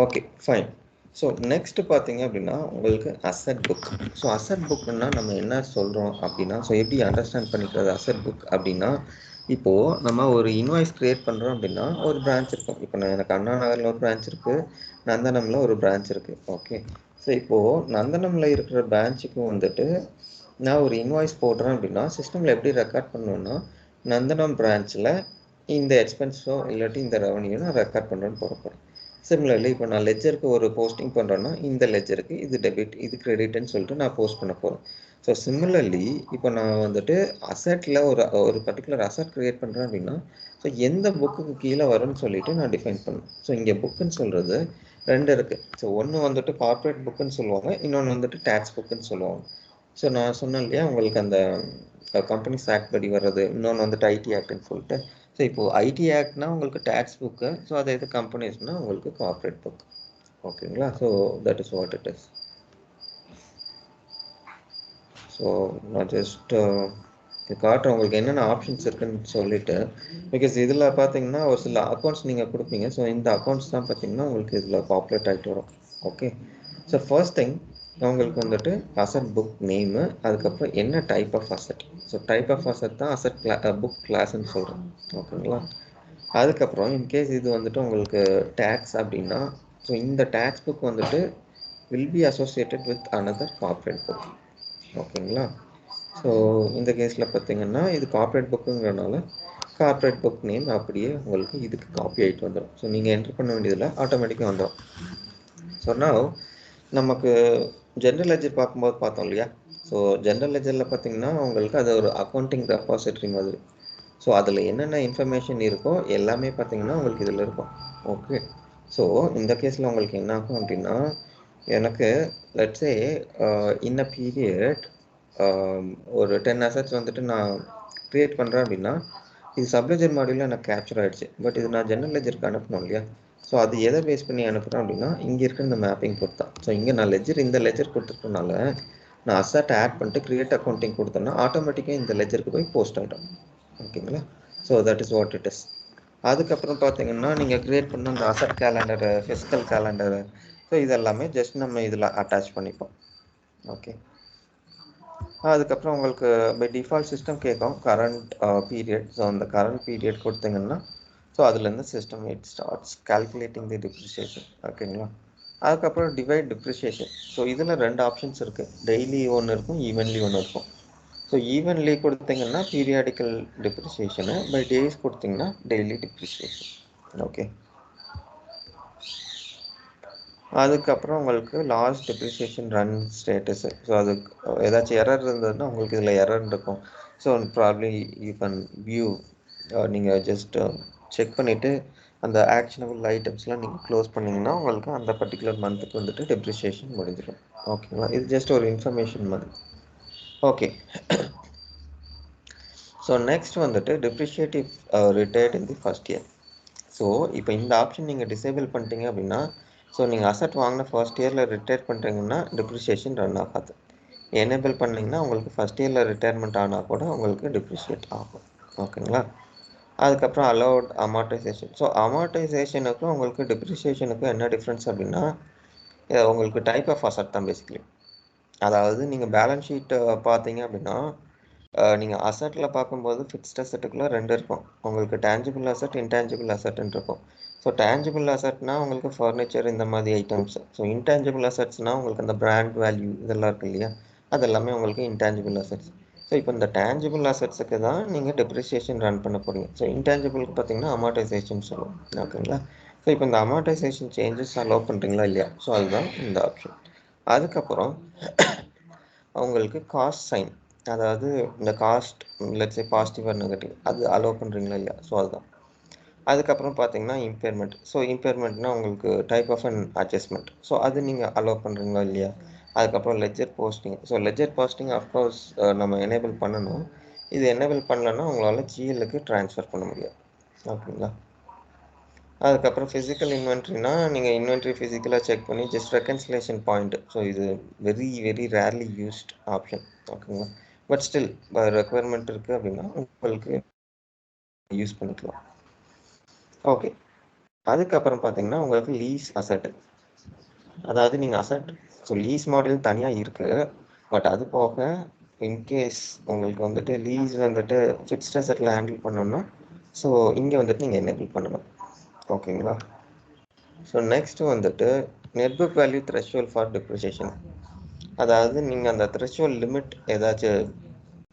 Okay fine. ஸோ நெக்ஸ்ட் பார்த்தீங்க அப்படின்னா உங்களுக்கு அசட் புக். ஸோ அசட் புக்குன்னா நம்ம என்ன சொல்கிறோம் அப்படின்னா ஸோ எப்படி அண்டர்ஸ்டாண்ட் பண்ணிக்கிறது அசட் புக் அப்படின்னா இப்போது நம்ம ஒரு இன்வாய்ஸ் க்ரியேட் பண்ணுறோம் அப்படின்னா ஒரு பிரான்ச் இருக்கும். இப்போ எனக்கு அண்ணா நகரில் ஒரு பிரான்ச் இருக்குது, நந்தனமில் ஒரு பிரான்ச் இருக்குது. ஓகே. ஸோ இப்போது நந்தனமில் இருக்கிற பிரான்ச்சுக்கு வந்துட்டு நான் ஒரு இன்வாய்ஸ் போடுறேன் அப்படின்னா சிஸ்டமில் எப்படி ரெக்கார்ட் பண்ணுவேன்னா நந்தனம் பிரான்ச்சில் இந்த எக்ஸ்பென்ஸோ இல்லாட்டி இந்த ரெவன்யூ நான் ரெக்கார்ட் பண்ணுறேன்னு போகிறேன். சிமிலர்லி இப்போ நான் லெஜருக்கு ஒரு போஸ்டிங் பண்ணுறேன்னா இந்த லெஜருக்கு இது டெபிட் இது கிரெடிட்னு சொல்லிட்டு நான் போஸ்ட் பண்ண போகிறேன். ஸோ சிமிலர்லி இப்போ நான் வந்துட்டு அசட்டில் ஒரு பர்டிகுலர் அசட் க்ரியேட் பண்ணுறேன் அப்படின்னா ஸோ எந்த புக்குக்கு கீழே வரும்னு சொல்லிட்டு நான் டிஃபைன் பண்ணுவேன். ஸோ இங்கே புக்குன்னு சொல்கிறது ரெண்டு இருக்குது. ஸோ ஒன்று வந்துட்டு கார்ப்பரேட் புக்குன்னு சொல்லுவாங்க, இன்னொன்று வந்துட்டு டேக்ஸ் புக்குன்னு சொல்லுவாங்க. ஸோ நான் சொன்னேன் இல்லையா உங்களுக்கு அந்த கம்பெனிஸ் ஆக்ட் படி வர்றது, இன்னொன்று வந்துட்டு ஐடி ஆக்ட்னு சொல்லிட்டு. ஸோ இப்போது ஐடி ஆக்ட்னா உங்களுக்கு டேக்ஸ் புக்கு, ஸோ அதை இது கம்பெனிஸ்னா உங்களுக்கு கார்ப்பரேட் புக். ஓகேங்களா? So that is what it is. So நான் ஜஸ்ட் காட்டுறேன் உங்களுக்கு என்னென்ன ஆப்ஷன்ஸ் இருக்குன்னு சொல்லிட்டு. பிகாஸ் இதில் பார்த்தீங்கன்னா ஒரு சில அக்கௌண்ட்ஸ் நீங்கள் கொடுப்பீங்க. ஸோ இந்த அக்கௌண்ட்ஸ் தான் பார்த்தீங்கன்னா உங்களுக்கு இதில் பாப்புலேட் ஆகிட்டு வரும். ஓகே. ஸோ ஃபர்ஸ்ட் திங் உங்களுக்கு வந்துட்டு அசட் புக் நேமு, அதுக்கப்புறம் என்ன type of asset. So type of asset தான் அசட் புக் கிளாஸ்ன்னு சொல்கிறோம். ஓகேங்களா? அதுக்கப்புறம் இன்கேஸ் இது வந்துட்டு உங்களுக்கு டேக்ஸ் அப்படின்னா ஸோ இந்த டேக்ஸ் புக் வந்துட்டு will be associated with another corporate book. ஓகேங்களா? ஸோ இந்த கேஸில் பார்த்தீங்கன்னா இது கார்ப்பரேட் புக்குங்கிறனால கார்ப்பரேட் புக் நேம் அப்படியே உங்களுக்கு இதுக்கு காப்பி ஆகிட்டு வந்துடும். ஸோ நீங்கள் என்ட்ரு பண்ண வேண்டியதில் ஆட்டோமேட்டிக்காக வந்துடும். ஸோ நான் நமக்கு ஜென்ரல் லெஜர் பார்க்கும்போது பார்த்தோம் இல்லையா? ஸோ ஜென்ரல் லெஜரில் பார்த்தீங்கன்னா உங்களுக்கு அது ஒரு அக்கௌண்டிங் ரெபாசிட்டரி மாதிரி. ஸோ அதில் என்னென்ன இன்ஃபர்மேஷன் இருக்கோ எல்லாமே பார்த்தீங்கன்னா உங்களுக்கு இதில் இருக்கும். ஓகே. ஸோ இந்த கேஸில் உங்களுக்கு என்ன ஆகும் அப்படின்னா எனக்கு லெட்ஸே இன் அ பீரியட் ஒரு 10 அசட்ஸ் வந்துட்டு நான் க்ரியேட் பண்ணுறேன் அப்படின்னா இது சப்லெஜர் மாடியூலில் எனக்கு கேப்சர் ஆகிடுச்சு. பட் இது நான் ஜென்ரல் லெஜருக்கு அனுப்பணும் இல்லையா? ஸோ அது எதை பேஸ் பண்ணி அனுப்புகிறேன் அப்படின்னா இங்கே இருக்க இந்த மேப்பிங் பொறுத்து தான். ஸோ இங்கே நான் லெஜர் இந்த லெஜர் கொடுத்துருக்கனால நான் அசட் ஆட் பண்ணிட்டு க்ரியேட் அக்கௌண்டிங் கொடுத்தேன்னா ஆட்டோமேட்டிக்காக இந்த லெஜருக்கு போய் போஸ்ட் ஆகிடும். ஓகேங்களா? So that is what it is. அதுக்கப்புறம் பார்த்தீங்கன்னா நீங்கள் க்ரியேட் பண்ண அந்த asset calendar, fiscal calendar, so இதெல்லாமே ஜஸ்ட் நம்ம இதில் அட்டாச் பண்ணிப்போம். ஓகே. அதுக்கப்புறம் உங்களுக்கு பை டிஃபால்ட் சிஸ்டம் கேட்கும் கரண்ட் பீரியட். ஸோ அந்த கரண்ட் பீரியட் கொடுத்தீங்கன்னா ஸோ அதுலேருந்து system it starts calculating the depreciation. ஓகேங்களா? அதுக்கப்புறம் டிவைட் டிப்ரிசியேஷன். ஸோ இதில் ரெண்டு ஆப்ஷன்ஸ் இருக்குது. டெய்லி ஒன்று இருக்கும், ஈவன்லி ஒன்று இருக்கும். ஸோ ஈவன்லி கொடுத்தீங்கன்னா பீரியாடிக்கல் டிப்ரிசியேஷனு, பை டேஸ் கொடுத்தீங்கன்னா டெய்லி டிப்ரிசியேஷன். ஓகே. அதுக்கப்புறம் உங்களுக்கு last depreciation run status. So அது ஏதாச்சும் எரர் இருந்ததுன்னா உங்களுக்கு இதில் எரர் இருக்கும். So probably you can view, நீங்கள் ஜஸ்ட் செக் பண்ணிவிட்டு அந்த ஆக்ஷனபிள் ஐட்டம்ஸ்லாம் நீங்கள் க்ளோஸ் பண்ணிங்கன்னா உங்களுக்கு அந்த பர்டிகுலர் மந்த்துக்கு வந்துட்டு டிப்ரிசியேஷன் முடிஞ்சிடும். ஓகேங்களா? இது ஜஸ்ட் ஒரு இன்ஃபர்மேஷன் மாதிரி. ஓகே. ஸோ நெக்ஸ்ட் வந்துட்டு depreciative retired in the first year. So இப்போ இந்த ஆப்ஷன் நீங்கள் டிசேபிள் பண்ணிட்டீங்க அப்படின்னா, ஸோ நீங்கள் அசட் வாங்கின ஃபர்ஸ்ட் இயரில் ரிட்டையர் பண்ணுறீங்கன்னா டிப்ரிஷியேஷன் ரன் ஆகாது. எனேபிள் பண்ணிங்கன்னா உங்களுக்கு ஃபஸ்ட் இயரில் ரிட்டையர்மெண்ட் ஆனால் கூட உங்களுக்கு டிப்ரிஷியேட் ஆகும். ஓகேங்களா? அதுக்கப்புறம் அலோட் அமார்டைசேஷன். ஸோ அமார்டைசேஷனுக்கும் உங்களுக்கு டிப்ரிஷியேஷனுக்கும் என்ன டிஃப்ரென்ஸ் அப்படின்னா, உங்களுக்கு டைப் ஆஃப் அசட் தான் பேசிக்கலி. அதாவது நீங்கள் பேலன்ஸ் ஷீட் பார்த்தீங்க அப்படின்னா, நீங்கள் அசட்டில் பார்க்கும்போது ஃபிக்ஸ்ட் அசட்டுக்குள்ளே 2 இருக்கும். உங்களுக்கு டேஞ்சிபிள் அசட், இன்டேஞ்சிபிள் அசட்னு இருக்கும். ஸோ டேஞ்சிபிள் அசட்னா உங்களுக்கு ஃபர்னிச்சர் இந்த மாதிரி ஐட்டம்ஸ். ஸோ இன்டேஞ்சிபிள் அசட்ஸ்னால் உங்களுக்கு அந்த பிராண்ட் வேல்யூ இதெல்லாம் இருக்கு இல்லையா, அது எல்லாமே உங்களுக்கு இன்டேஞ்சிபிள் அசட்ஸ். ஸோ இப்போ இந்த டேஞ்சிபிள் அசட்ஸுக்கு தான் நீங்கள் டெப்ரிசியேஷன் ரன் பண்ண போகிறீங்க. ஸோ இன்டேஞ்சிபிளுக்கு பார்த்தீங்கன்னா அமார்டைசேஷன் சொல்லுவோம். ஓகேங்களா? ஸோ இப்போ இந்த அமார்டைசேஷன் சேஞ்சஸ் அலோவ் பண்ணுறீங்களா இல்லையா, ஸோ அதுதான் இந்த ஆப்ஷன். அதுக்கப்புறம் அவங்களுக்கு காஸ்ட் சைன், அதாவது இந்த cost let's say positive or negative, அது அலோவ் பண்ணுறீங்களா இல்லையா, ஸோ அதுதான். அதுக்கப்புறம் பார்த்தீங்கன்னா இம்பேர்மெண்ட். ஸோ இம்பேர்மெண்ட்னா உங்களுக்கு type of an adjustment, so அது நீங்கள் அலோவ் பண்ணுறீங்களா இல்லையா. அதுக்கப்புறம் ledger posting. So ledger posting of course நம்ம எனேபிள் பண்ணணும். இது எனேபிள் பண்ணலன்னா உங்களால் ஜிஎல்லுக்கு ட்ரான்ஸ்ஃபர் பண்ண முடியாது. ஓகேங்களா? அதுக்கப்புறம் ஃபிசிக்கல் இன்வென்ட்ரினா நீங்கள் இன்வென்ட்ரி ஃபிசிக்கலாக செக் பண்ணி ஜஸ்ட் ரெக்கன்சிலேஷன் பாயிண்ட். ஸோ இது very very rarely used option. ஓகேங்களா? பட் ஸ்டில் ரெக்குவயர்மெண்ட் இருக்குது அப்படின்னா உங்களுக்கு யூஸ் பண்ணிக்கலாம். ஓகே. அதுக்கப்புறம் பார்த்தீங்கன்னா உங்களுக்கு லீஸ் அசட். அதாவது நீங்கள் அசட், ஸோ லீஸ் மாடல் தனியாக இருக்குது. பட் அது போக இன்கேஸ் உங்களுக்கு வந்துட்டு லீஸ் வந்துட்டு ஃபிக்ஸ்ட் அசட்டில் ஹேண்டில் பண்ணணும்னா ஸோ இங்கே வந்துட்டு நீங்கள் எனேபிள் பண்ணணும். ஓகேங்களா? ஸோ நெக்ஸ்ட் வந்துட்டு net book value threshold for depreciation. அதாவது நீங்கள் அந்த த்ரெஷ்ஹோல்ட் லிமிட் ஏதாச்சும்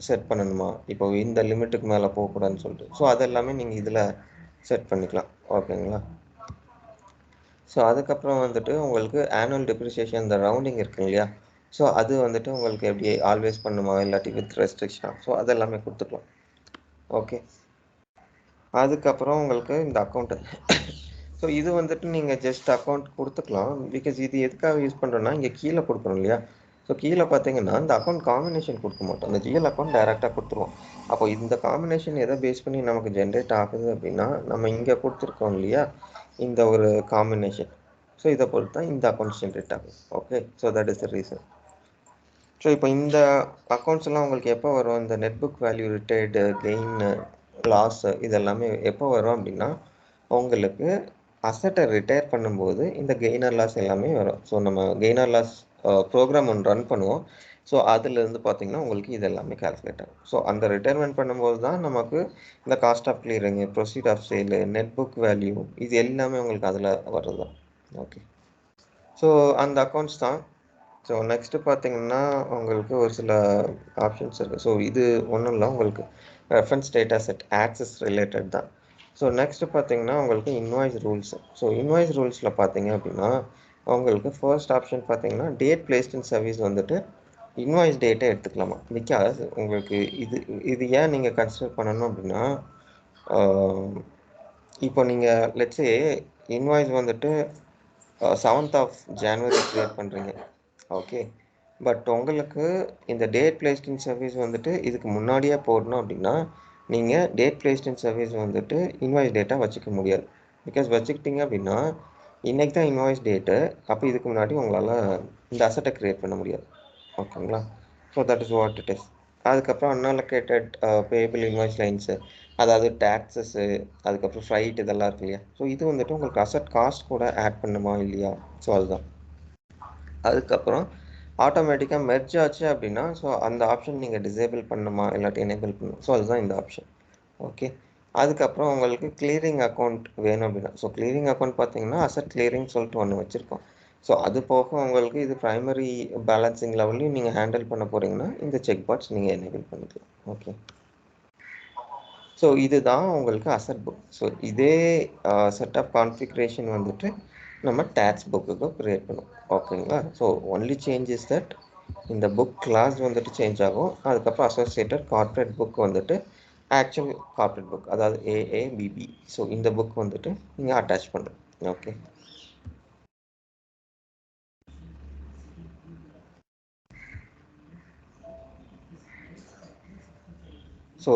செட் பண்ணணுமா, இப்போ இந்த லிமிட்டுக்கு மேலே போகக்கூடாதுன்னு சொல்லிட்டு, ஸோ அதெல்லாமே நீங்கள் இதில் செட் பண்ணிக்கலாம். ஓகேங்களா? ஸோ அதுக்கப்புறம் வந்துட்டு உங்களுக்கு ஆனுவல் டிப்ரிசியேஷன் இந்த ரவுண்டிங் இருக்கு இல்லையா, ஸோ அது வந்துட்டு உங்களுக்கு எப்படி ஆல்வேஸ் பண்ணுமா இல்லாட்டி வித் ரெஸ்ட்ரிக்ஷன், ஸோ அதெல்லாமே கொடுத்துக்கலாம். ஓகே. அதுக்கப்புறம் உங்களுக்கு இந்த அக்கௌண்ட்டு. ஸோ இது வந்துட்டு நீங்கள் ஜஸ்ட் அக்கௌண்ட் கொடுத்துக்கலாம். பிகாஸ் இது எதுக்காக யூஸ் பண்ணுறோன்னா இங்கே கீழே கொடுக்குறோம் இல்லையா, ஸோ கீழே பார்த்தீங்கன்னா இந்த அக்கௌண்ட் காம்பினேஷன் கொடுக்க மாட்டோம், இந்த ஜிஎல் அக்கௌண்ட் டைரெக்டாக கொடுத்துருவோம். அப்போ இந்த காம்பினேஷன் எதை பேஸ் பண்ணி நமக்கு ஜென்ரேட் ஆகுது அப்படின்னா நம்ம இங்கே கொடுத்துருக்கோம் இல்லையா இந்த ஒரு காம்பினேஷன், ஸோ இதை பொறுத்து தான் இந்த அக்கௌண்ட்ஸ் ஜென்ரேட் ஆகும். Okay, so that is the reason. So இப்போ இந்த அக்கௌண்ட்ஸ் எல்லாம் உங்களுக்கு எப்போ வரும், இந்த net book value retired gain loss இதெல்லாமே எப்போ வரும் அப்படின்னா உங்களுக்கு அசட்டை ரிட்டையர் பண்ணும்போது இந்த கெய்னர் லாஸ் எல்லாமே வரும். ஸோ நம்ம கெய்னர் லாஸ் ப்ரோக்ராம் ஒன்று ரன் பண்ணுவோம். ஸோ அதுலேருந்து பார்த்தீங்கன்னா உங்களுக்கு இது எல்லாமே கால்குலேட் ஆகும். ஸோ அந்த ரிட்டையர்மெண்ட் பண்ணும்போது தான் நமக்கு இந்த cost of clearing, proceed of sale, net book value இது எல்லாமே உங்களுக்கு அதில் வர்றது தான். ஓகே, ஸோ அந்த அக்கௌண்ட்ஸ் தான். ஸோ நெக்ஸ்ட்டு பார்த்தீங்கன்னா உங்களுக்கு ஒரு சில ஆப்ஷன்ஸ் இருக்குது. ஸோ இது ஒன்றும் இல்லை, உங்களுக்கு reference data set access related தான். ஸோ நெக்ஸ்ட்டு பார்த்தீங்கன்னா உங்களுக்கு இன்வாய்ஸ் ரூல்ஸ். ஸோ இன்வாய்ஸ் ரூல்ஸில் பார்த்தீங்க அப்படின்னா உங்களுக்கு ஃபர்ஸ்ட் ஆப்ஷன் பார்த்தீங்கன்னா டேட் பிளேஸ்ட் இன் சர்வீஸ் வந்துட்டு இன்வாய்ஸ் டேட்டை எடுத்துக்கலாமா. பிகாஸ் உங்களுக்கு இது இது ஏன் நீங்கள் கன்சிடர் பண்ணணும் அப்படின்னா இப்போ நீங்கள் லெட்ஸே இன்வாய்ஸ் வந்துட்டு 7th of January க்ரியேட் பண்ணுறீங்க. ஓகே, பட் உங்களுக்கு இந்த டேட் பிளேஸ்ட் இன் சர்வீஸ் வந்துட்டு இதுக்கு முன்னாடியே போடணும் அப்படின்னா நீங்கள் டேட் பிளேஸ்ட் இன் சர்வீஸ் வந்துட்டு இன்வாய்ஸ் டேட்டா வச்சுக்க முடியாது. பிகாஸ் வச்சுக்கிட்டீங்க அப்படின்னா இன்றைக்கி தான் இன்வாய்ஸ் டேட்டு, அப்போ இதுக்கு முன்னாடி உங்களால் இந்த அசட்டை க்ரியேட் பண்ண முடியாது. ஓகேங்களா? So that is what it is. அதுக்கப்புறம் அன்அலோகேட்டட் பேபிள் இன்வாய்ஸ் லைன்ஸு, அதாவது டேக்ஸஸ்ஸு, அதுக்கப்புறம் ஃப்ளைட் இதெல்லாம் இருக்கு இல்லையா, ஸோ இது வந்துட்டு உங்களுக்கு அசட் காஸ்ட் கூட ஆட் பண்ணுமா இல்லையா, ஸோ அதுதான். அதுக்கப்புறம் ஆட்டோமேட்டிக்காக மெர்ஜ் ஆச்சு அப்படின்னா ஸோ அந்த ஆப்ஷன் நீங்கள் டிசேபிள் பண்ணணுமா இல்லாட்டி எனேபிள் பண்ணணும், ஸோ அதுதான் இந்த ஆப்ஷன். ஓகே. அதுக்கப்புறம் உங்களுக்கு கிளியரிங் அக்கௌண்ட் வேணும் அப்படின்னா, ஸோ கிளியரிங் அக்கௌண்ட் பார்த்தீங்கன்னா அசட் கிளியரிங் சொல்லிட்டு ஒன்று வச்சுருக்கோம். ஸோ அது போக உங்களுக்கு இது ப்ரைமரி பேலன்சிங் லெவல்லையும் நீங்கள் ஹேண்டில் பண்ண போகிறீங்கன்னா இந்த செக் பாக்ஸ் நீங்கள் எனேபிள் பண்ணிக்கலாம். ஓகே, ஸோ இதுதான் உங்களுக்கு அசட் புக். ஸோ இதே செட் ஆஃப் கான்ஃபிகரேஷன் வந்துட்டு நம்ம டேக்ஸ் புக்குக்கு க்ரியேட் பண்ணுவோம். ஓகேங்களா? So only change is that இந்த புக் கிளாஸ் வந்துட்டு சேஞ்ச் ஆகும். அதுக்கப்புறம் அசோசியேட்டட் கார்ப்பரேட் புக் வந்துட்டு ஆக்சுவல் கார்ப்பரேட் புக், அதாவது ஏஏபிபி, ஸோ இந்த புக் வந்துட்டு நீங்கள் அட்டாச் பண்ணுறோம். ஓகே, ஸோ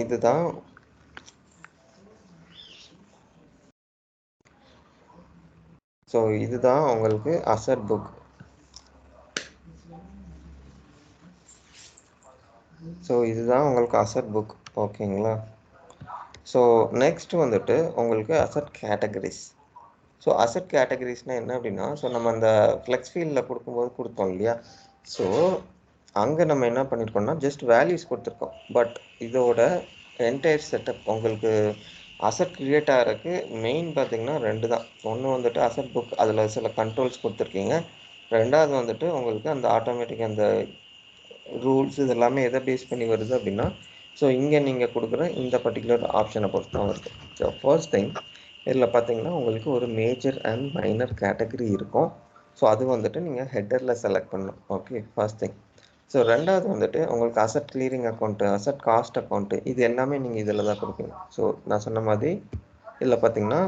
இதுதான் ஸோ இதுதான் உங்களுக்கு அசட் புக். ஸோ இதுதான் உங்களுக்கு அசட் புக். ஓகேங்களா? ஸோ நெக்ஸ்ட் வந்துட்டு உங்களுக்கு அசட் கேட்டகரிஸ். ஸோ அசட் கேட்டகரிஸ்னால் என்ன அப்படின்னா, ஸோ நம்ம அந்த ஃப்ளெக்ஸ் ஃபீல்டில் கொடுக்கும்போது கொடுத்தோம் இல்லையா? ஸோ அங்கே நம்ம என்ன பண்ணியிருக்கோம்னா ஜஸ்ட் வேல்யூஸ் கொடுத்துருக்கோம். பட் இதோட என்டையர் செட்டப் உங்களுக்கு அசட் கிரியேட் ஆகிறதுக்கு மெயின் பார்த்தீங்கன்னா 2 தான். ஒன்று வந்துட்டு அசட் புக், அதில் சில கண்ட்ரோல்ஸ் கொடுத்துருக்கீங்க. ரெண்டாவது வந்துட்டு உங்களுக்கு அந்த ஆட்டோமேட்டிக் அந்த ரூல்ஸ் இது எல்லாமே எதை பேஸ் பண்ணி வருது அப்படின்னா, ஸோ இங்கே நீங்கள் கொடுக்குற இந்த பர்டிகுலர் ஆப்ஷனை பொறுத்து தான் வருது. ஸோ ஃபர்ஸ்ட் திங் இதில் பார்த்தீங்கன்னா உங்களுக்கு ஒரு மேஜர் அண்ட் மைனர் கேட்டகரி இருக்கும். ஸோ அது வந்துட்டு நீங்கள் ஹெட்டரில் செலக்ட் பண்ணணும். Okay, first thing. ஸோ ரெண்டாவது வந்துட்டு உங்களுக்கு asset clearing account, asset cost account, இது எல்லாமே நீங்கள் இதில் தான் கொடுப்பீங்க. ஸோ நான் சொன்ன மாதிரி இதில் பார்த்தீங்கன்னா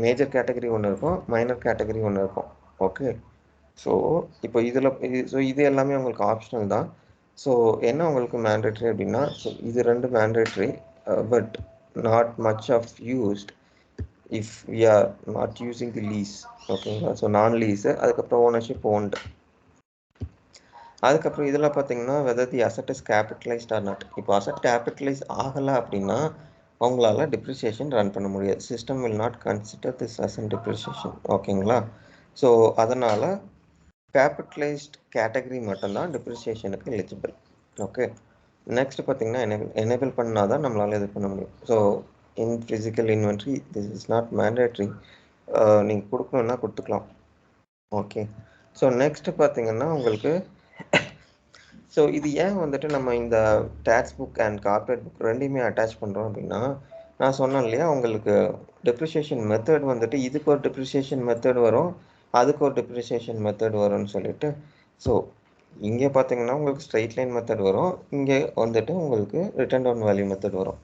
மேஜர் கேட்டகரி ஒன்று இருக்கும், மைனர் கேட்டகரி ஒன்று இருக்கும். ஓகே, ஸோ இப்போ இதில் இது எல்லாமே உங்களுக்கு ஆப்ஷனல் தான். ஸோ என்ன உங்களுக்கு மேண்டேட்ரி அப்படின்னா, ஸோ இது 2 mandatory, but not much of used if we are not using the lease. ஓகேங்களா? ஸோ நான் லீஸு, அதுக்கப்புறம் ஓனர்ஷிப் ஓன்டு. அதுக்கப்புறம் இதில் பார்த்தீங்கன்னா whether the asset is capitalised or not. இப்போ அசட் கேபிட்டலைஸ் ஆகலை அப்படின்னா அவங்களால டிப்ரிசியேஷன் ரன் பண்ண முடியாது. System will not consider this as an depreciation. ஓகேங்களா? ஸோ அதனால் கேபிட்டலைஸ்ட் கேட்டகரி மட்டும்தான் டிப்ரிசியேஷனுக்கு எலிஜிபிள். ஓகே, நெக்ஸ்ட் பார்த்தீங்கன்னா எனேபிள் பண்ணால் தான் நம்மளால் இது பண்ண முடியும். So in physical inventory this is not mandatory. நீங்கள் கொடுக்கணுன்னா கொடுத்துக்கலாம். ஓகே, ஸோ நெக்ஸ்ட் பார்த்தீங்கன்னா உங்களுக்கு ஸோ இது ஏன் வந்துட்டு நம்ம இந்த tax book and corporate book ரெண்டையுமே அட்டாச் பண்ணுறோம் அப்படின்னா, நான் சொன்னேன் இல்லையா உங்களுக்கு டெப்ரிசியேஷன் மெத்தட் வந்துட்டு இதுக்கு ஒரு டெப்ரிசியேஷன் மெத்தட் வரும், அதுக்கு ஒரு டெப்ரிசியேஷன் மெத்தட் வரும்னு சொல்லிட்டு. ஸோ இங்கே பார்த்தீங்கன்னா உங்களுக்கு ஸ்ட்ரைட் லைன் மெத்தட் வரும், இங்கே வந்துட்டு உங்களுக்கு ரிட்டர்ன் டவுன் வேல்யூ மெத்தட் வரும்.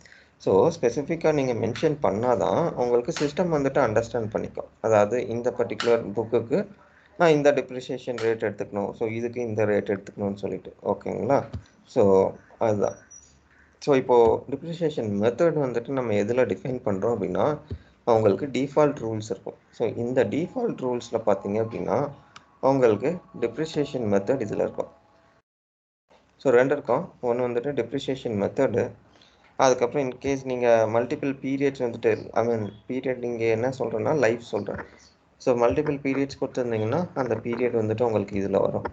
ஸோ ஸ்பெசிஃபிக்காக நீங்கள் மென்ஷன் பண்ணால் தான் உங்களுக்கு சிஸ்டம் வந்துட்டு அண்டர்ஸ்டாண்ட் பண்ணிக்கும். அதாவது இந்த பர்டிகுலர் புக்குக்கு நான் இந்த டிப்ரிசியேஷன் ரேட் எடுத்துக்கணும், ஸோ இதுக்கு இந்த ரேட் எடுத்துக்கணும்னு சொல்லிட்டு. ஓகேங்களா? ஸோ அதுதான். ஸோ இப்போது டிப்ரிசியேஷன் மெத்தட் வந்துட்டு நம்ம எதில் டிஃபைன் பண்ணுறோம் அப்படின்னா, அவங்களுக்கு டிஃபால்ட் ரூல்ஸ் இருக்கும். ஸோ இந்த டிஃபால்ட் ரூல்ஸில் பார்த்தீங்க அப்படின்னா உங்களுக்கு டிப்ரிசியேஷன் மெத்தட் இதில் இருக்கும். ஸோ 2 இருக்கும். ஒன்று வந்துட்டு டிப்ரிசியேஷன் மெத்தடு, அதுக்கப்புறம் இன்கேஸ் நீங்கள் மல்டிபிள் பீரியட்ஸ் வந்துட்டு பீரியட் நீங்கள் என்ன சொல்கிறேன்னா லைஃப் சொல்கிறேன். ஸோ மல்டிபிள் பீரியட்ஸ் கொடுத்துருந்தீங்கன்னா அந்த பீரியட் வந்துட்டு உங்களுக்கு இதில் வரும்.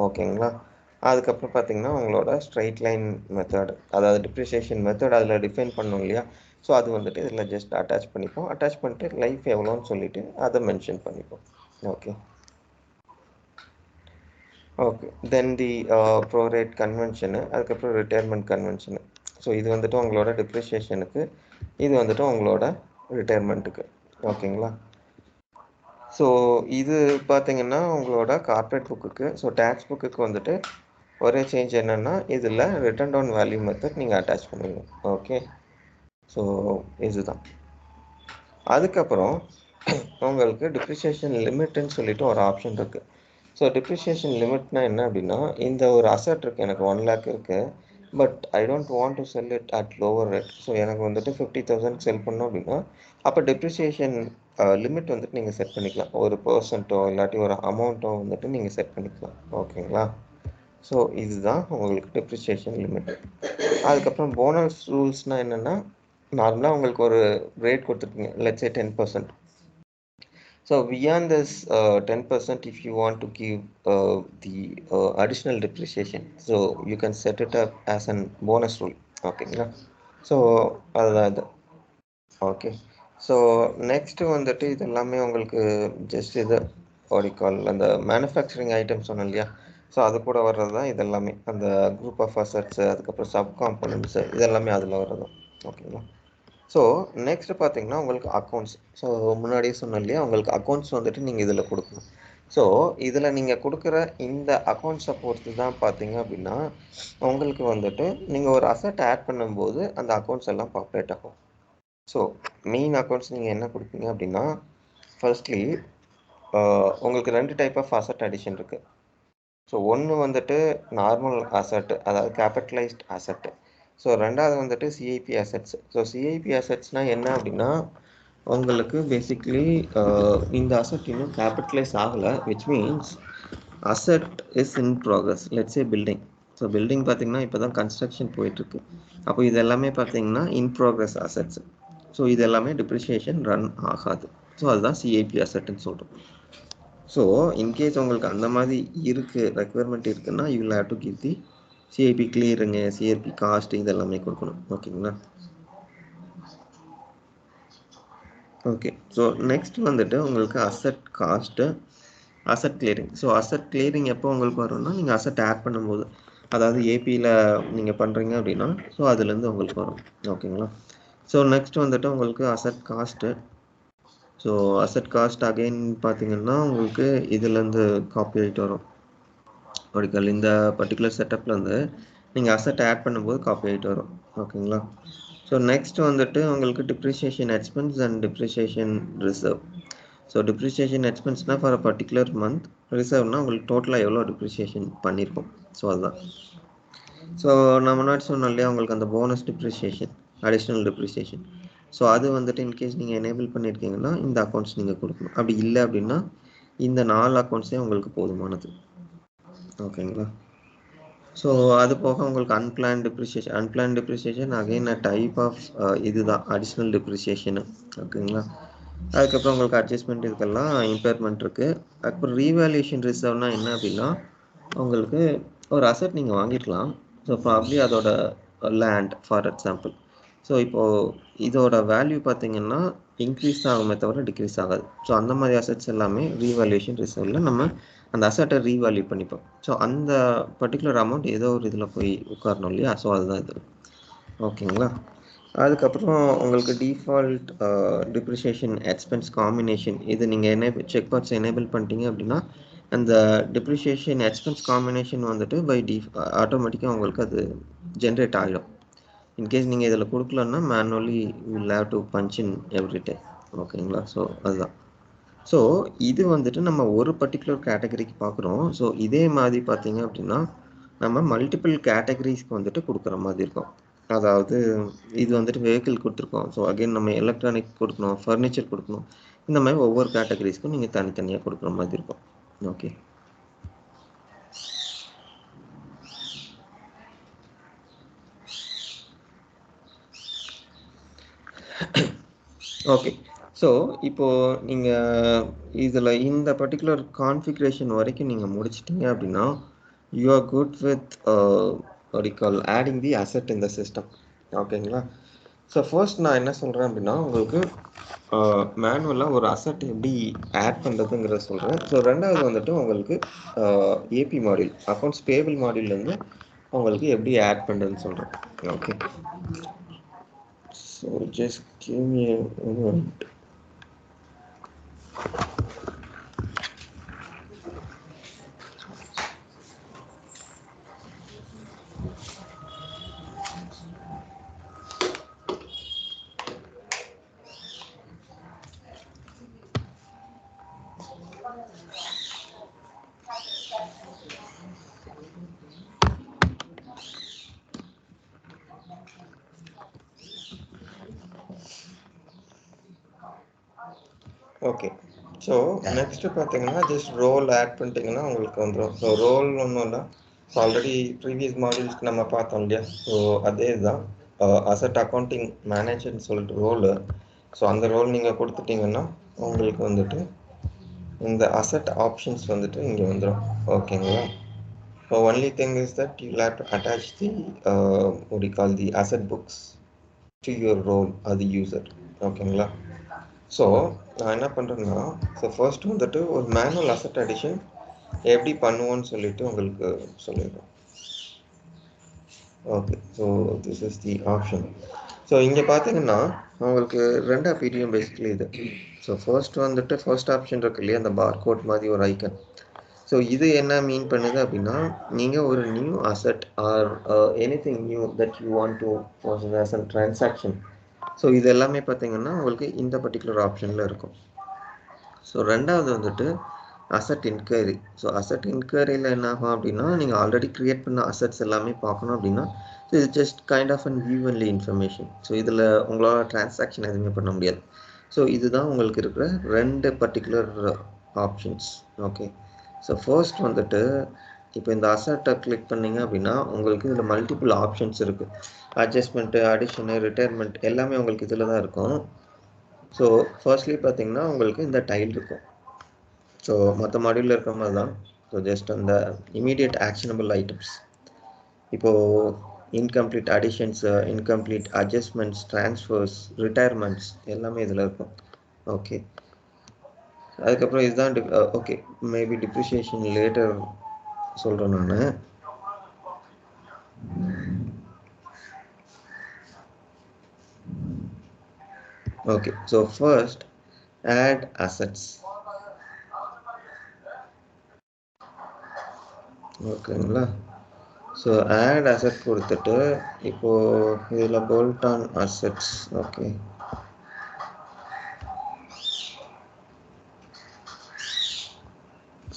ஓகேங்களா? அதுக்கப்புறம் பார்த்தீங்கன்னா உங்களோட ஸ்ட்ரைட் லைன் மெத்தட், அதாவது டிப்ரிசியேஷன் மெத்தட் அதில் டிஃபைன் பண்ணோம் இல்லையா? ஸோ அது வந்துட்டு இதில் ஜஸ்ட் அட்டாச் பண்ணிப்போம். அட்டாச் பண்ணிட்டு லைஃப் எவ்வளோன்னு சொல்லிட்டு அதை மென்ஷன் பண்ணிப்போம். ஓகே ஓகே, தென் தி ப்ரோரேட் கன்வென்ஷனு, அதுக்கப்புறம் ரிட்டையர்மெண்ட் கன்வென்ஷனு. ஸோ இது வந்துட்டு உங்களோட டிப்ரிசியேஷனுக்கு, இது வந்துட்டு உங்களோட ரிட்டையர்மெண்ட்டுக்கு. ஓகேங்களா? ஸோ இது பார்த்தீங்கன்னா உங்களோட கார்ப்பரேட் புக்குக்கு. ஸோ டேக்ஸ் புக்குக்கு வந்துட்டு ஒரே சேஞ்ச் என்னென்னா இதில் ரிட்டர்ன் டவுன் வேல்யூ மெத்தட் நீங்கள் அட்டாச் பண்ணுவீங்க. ஓகே, ஸோ இதுதான். அதுக்கப்புறம் உங்களுக்கு டிப்ரிசியேஷன் லிமிட்டுன்னு சொல்லிட்டு ஒரு ஆப்ஷன் இருக்குது. ஸோ டிப்ரிசியேஷன் லிமிட்னா என்ன அப்படின்னா, இந்த ஒரு அசட் இருக்குது, எனக்கு 1 lakh இருக்குது, but I don't want to sell it at lower rate. So எனக்கு வந்துட்டு 50,000 செல் பண்ணோம் அப்படின்னா அப்போ டிப்ரிசியேஷன் லிமிட் வந்துட்டு நீங்கள் செட் பண்ணிக்கலாம். ஒரு பர்சன்ட்டோ இல்லாட்டி ஒரு அமௌண்ட்டோ வந்துட்டு நீங்கள் செட் பண்ணிக்கலாம். ஓகேங்களா? ஸோ இதுதான் உங்களுக்கு டிப்ரிசியேஷன் லிமிட். அதுக்கப்புறம் போனஸ் ரூல்ஸ்னால் என்னென்னா, நார்மலாக உங்களுக்கு ஒரு ரேட் கொடுத்துருக்கீங்க, let's say 10%. So beyond this 10%, if you want to give the additional depreciation, so you can set it up as an bonus rule. Okay, so அதுதான். ஓகே, ஸோ நெக்ஸ்ட்டு வந்துட்டு இது எல்லாமே உங்களுக்கு ஜஸ்ட் இது கால் அந்த மேனுஃபேக்சரிங் ஐட்டம் சொன்னோம் இல்லையா? So அது கூட வர்றது தான் இது எல்லாமே, அந்த குரூப் ஆஃப் அசட்ஸு, அதுக்கப்புறம் சப் காம்பனன்ட்ஸு, இது எல்லாமே அதில் வர்றது. ஓகேங்களா? ஸோ நெக்ஸ்ட் பார்த்தீங்கன்னா உங்களுக்கு அக்கௌண்ட்ஸ். ஸோ முன்னாடியே சொன்னோம் இல்லையா, உங்களுக்கு அக்கௌண்ட்ஸ் வந்துட்டு நீங்கள் இதில் கொடுக்கணும். ஸோ இதில் நீங்கள் கொடுக்குற இந்த அக்கௌண்ட்ஸை பொறுத்து தான் பார்த்தீங்க அப்படின்னா உங்களுக்கு வந்துட்டு நீங்கள் ஒரு அசட் ஆட் பண்ணும்போது அந்த அக்கௌண்ட்ஸ் எல்லாம் பாப்புலேட் ஆகும். ஸோ மெயின் அக்கௌண்ட்ஸ் நீங்கள் என்ன கொடுப்பீங்க அப்படின்னா, ஃபர்ஸ்ட்லி உங்களுக்கு 2 டைப் ஆஃப் அசட் அடிஷன் இருக்குது. ஸோ ஒன்று வந்துட்டு நார்மல் அசட், அதாவது கேபிட்டலைஸ்ட் அசட்டு. ஸோ ரெண்டாவது வந்துட்டு சிஐபி அசட்ஸ். ஸோ சிஐபி அசட்ஸ்னால் என்ன அப்படின்னா, உங்களுக்கு பேசிக்லி இந்த அசெட் இன்னும் கேபிட்டலைஸ் ஆகலை, which means asset is in progress. Let's A building. So building பார்த்தீங்கன்னா இப்போ தான் கன்ஸ்ட்ரக்ஷன் போயிட்டுருக்கு. அப்போ இது எல்லாமே பார்த்தீங்கன்னா இன் ப்ராக்ரஸ் அசெட்ஸ். ஸோ இது எல்லாமே டிப்ரிஷியேஷன் ரன் ஆகாது. ஸோ அதுதான் சிஐபி அசெட்னு சொல்கிறோம். ஸோ இன்கேஸ் உங்களுக்கு அந்த மாதிரி இருக்குது, ரெக்குவயர்மெண்ட் இருக்குன்னா you will have to give the CIP கிளியருங்க, சிஐபி காஸ்ட் இது எல்லாமே கொடுக்கணும். ஓகேங்களா? ஓகே. ஸோ நெக்ஸ்ட் வந்துட்டு உங்களுக்கு asset cost, asset clearing. So asset clearing எப்போ உங்களுக்கு வரும்னா நீங்கள் அசெட் ஆட் பண்ணும்போது, அதாவது ஏபியில் நீங்கள் பண்ணுறீங்க அப்படின்னா ஸோ அதுலேருந்து உங்களுக்கு வரும். ஓகேங்களா? ஸோ நெக்ஸ்ட் வந்துட்டு உங்களுக்கு asset cost. So asset cost again பார்த்தீங்கன்னா உங்களுக்கு இதுலேருந்து காப்பி ஆகிட்டு வரும். ஒரு இந்த பர்டிகுலர் செட்டப்லேருந்து நீங்கள் அசெட் ஆட் பண்ணும்போது காப்பி ஆகிட்டு வரும். ஓகேங்களா? ஸோ நெக்ஸ்ட் வந்துட்டு உங்களுக்கு depreciation expense and depreciation reserve. So depreciation எக்ஸ்பென்ஸ்னால் ஃபார் அ பர்டிகுலர் மந்த், ரிசர்வ்னால் உங்களுக்கு டோட்டலாக எவ்வளோ டிப்ரிசியேஷன் பண்ணியிருக்கோம். ஸோ அதுதான். ஸோ நான் முன்னாடி சொன்னோம் இல்லையா உங்களுக்கு அந்த bonus depreciation, additional depreciation. So அது வந்துட்டு இன்கேஸ் நீங்கள் எனேபிள் பண்ணியிருக்கீங்கன்னா இந்த அக்கௌண்ட்ஸ் நீங்கள் கொடுக்கணும். அப்படி இல்லை அப்படின்னா இந்த 4 அக்கௌண்ட்ஸே உங்களுக்கு போதுமானது. ஓகேங்களா? ஸோ அது போக உங்களுக்கு unplan depreciation again a type of இதுதான் அடிஷ்னல் டிப்ரிசியேஷனு. ஓகேங்களா? அதுக்கப்புறம் உங்களுக்கு அட்ஜஸ்ட்மெண்ட் இதுக்கெல்லாம் இம்பேர்மெண்ட் இருக்குது. அதுக்கப்புறம் ரீவேல்யூஷன் ரிசர்வ்னா என்ன அப்படின்னா உங்களுக்கு ஒரு அசெட் நீங்கள் வாங்கிக்கலாம். ஸோ ப்ராப்ளி அதோட லேண்ட் ஃபார் எக்ஸாம்பிள். ஸோ இப்போது இதோட வேல்யூ பார்த்தீங்கன்னா இன்க்ரீஸ் ஆகுமே தவிர டிக்ரீஸ் ஆகாது. ஸோ அந்த மாதிரி அசெட்ஸ் எல்லாமே ரீவேல்யூஷன் ரிசர்வில் நம்ம அந்த அசெட்டை ரீவேல்யூ பண்ணிப்போம். ஸோ அந்த பர்டிகுலர் அமௌண்ட் ஏதோ ஒரு இதில் போய் உட்காரணும் இல்லையா? ஸோ அதுதான் இது. ஓகேங்களா? அதுக்கப்புறம் உங்களுக்கு டிஃபால்ட் டிப்ரிசியேஷன் எக்ஸ்பென்ஸ் காம்பினேஷன் இது நீங்கள் செக் பாக்ஸ் எனேபிள் பண்ணிட்டீங்க அப்படின்னா அந்த டிப்ரிசியேஷன் எக்ஸ்பென்ஸ் காம்பினேஷன் வந்துட்டு ஆட்டோமேட்டிக்காக உங்களுக்கு அது ஜென்ரேட் ஆகிடும். இன்கேஸ் நீங்கள் இதில் கொடுக்கலன்னா manually will have to punch in every time. ஓகேங்களா? ஸோ அதுதான். ஸோ இது வந்துட்டு நம்ம ஒரு பர்டிகுலர் கேட்டகரிக்கு பார்க்குறோம். ஸோ இதே மாதிரி பார்த்தீங்க அப்படின்னா நம்ம மல்டிபிள் கேட்டகரிஸ்க்கு வந்துட்டு கொடுக்குற மாதிரி இருக்கும். அதாவது இது வந்துட்டு வெஹிக்கிள் கொடுத்துருக்கோம். ஸோ அகைன் நம்ம எலக்ட்ரானிக் கொடுக்கணும், ஃபர்னிச்சர் கொடுக்கணும். இந்த மாதிரி ஒவ்வொரு கேட்டகரிஸ்க்கும் நீங்கள் தனித்தனியாக கொடுக்குற மாதிரி இருக்கும். ஓகே. ஓகே. ஸோ இப்போது நீங்கள் இதில் இந்த பர்டிகுலர் கான்ஃபிகரேஷன் வரைக்கும் நீங்கள் முடிச்சிட்டிங்க அப்படின்னா you are good with adding the asset in the system. ஓகேங்களா? ஸோ ஃபர்ஸ்ட் நான் என்ன சொல்கிறேன் அப்படின்னா உங்களுக்கு மேனுவலாக ஒரு அசெட் எப்படி ஆட் பண்ணுறதுங்கிறத சொல்கிறேன். ஸோ ரெண்டாவது வந்துட்டு உங்களுக்கு ஏபி மாடியூல், அக்கௌண்ட்ஸ் பேபிள் மாடியூல்லேருந்து உங்களுக்கு எப்படி ஆட் பண்ணுறதுன்னு சொல்கிறேன். Okay. So just give me a moment. Okay. So next பார்த்தீங்கன்னா ஜஸ்ட் ரோல் ஆட் பண்ணிட்டீங்கன்னா உங்களுக்கு வந்துடும். ஸோ ரோல் ஒன்றும் இல்லை, ஸோ ஆல்ரெடி ப்ரீவியஸ் மாடியூல்ஸ்க்கு நம்ம பார்த்தோம் இல்லையா? ஸோ அதே தான் அசெட் அக்கௌண்டிங் மேனேஜர்னு சொல்லிட்டு ரோலு. ஸோ அந்த ரோல் நீங்கள் கொடுத்துட்டிங்கன்னா உங்களுக்கு வந்துட்டு இந்த அசெட் ஆப்ஷன்ஸ் வந்துட்டு இங்கே வந்துடும். ஓகேங்களா? So only thing is that you have to attach the what you call the asset books to your role as the user. ஓகேங்களா? ஸோ நான் என்ன பண்ணுறேன்னா ஸோ ஃபர்ஸ்ட் வந்துட்டு ஒரு மேனுவல் அசெட் அடிஷன் எப்படி பண்ணுவோன்னு சொல்லிட்டு உங்களுக்கு சொல்லிடுறேன். Okay. So this is the option. So இங்கே பார்த்தீங்கன்னா உங்களுக்கு ரெண்டாக பிரியும் பேசிக்கலி இது. ஸோ ஃபர்ஸ்ட் வந்துட்டு ஃபர்ஸ்ட் ஆப்ஷன் இருக்கு இல்லையா, அந்த பார் கோட் மாதிரி ஒரு ஐக்கன். ஸோ இது என்ன மீன் பண்ணுது அப்படின்னா நீங்கள் ஒரு new asset or anything knew that you want to process and transaction. So இது எல்லாமே பார்த்தீங்கன்னா உங்களுக்கு இந்த பர்டிகுலர் ஆப்ஷனில் இருக்கும். ஸோ ரெண்டாவது வந்துட்டு அசெட் இன்கொயரி. ஸோ அசெட் இன்கொயரியில் என்ன ஆகும் அப்படின்னா நீங்கள் ஆல்ரெடி க்ரியேட் பண்ண அசெட்ஸ் எல்லாமே பார்க்கணும் அப்படின்னா இது just kind of an view only information. So இதில் உங்களால் டிரான்சாக்ஷன் எதுவுமே பண்ண முடியாது. ஸோ இதுதான் உங்களுக்கு இருக்கிற 2 particular options. Okay. So first வந்துட்டு இப்போ இந்த அசட்டை கிளிக் பண்ணிங்க அப்படின்னா உங்களுக்கு இதில் மல்டிபிள் ஆப்ஷன்ஸ் இருக்குது. அட்ஜஸ்ட்மெண்ட்டு, அடிஷனு, ரிட்டையர்மெண்ட் எல்லாமே உங்களுக்கு இதில் தான் இருக்கும். ஸோ ஃபர்ஸ்ட்லி பார்த்தீங்கன்னா உங்களுக்கு இந்த டைல் இருக்கும். ஸோ மற்ற மாடியூலில் இருக்கிற மாதிரி தான். ஸோ ஜஸ்ட் அந்த இமீடியட் ஆக்ஷனபிள் ஐட்டம்ஸ், இப்போது incomplete அடிஷன்ஸு, incomplete adjustments, transfers, retirements எல்லாமே இதில் இருக்கும். ஓகே. அதுக்கப்புறம் இதுதான் ஓகே, மேபி டிப்ரிஷியேஷன் லேட்டர் சொல்கிறேன் நான். Okay. So first add assets. ஓகேங்களா? ஸோ ஆட் அசட் கொடுத்துட்டு இப்போது இதில் bolt on assets. Okay.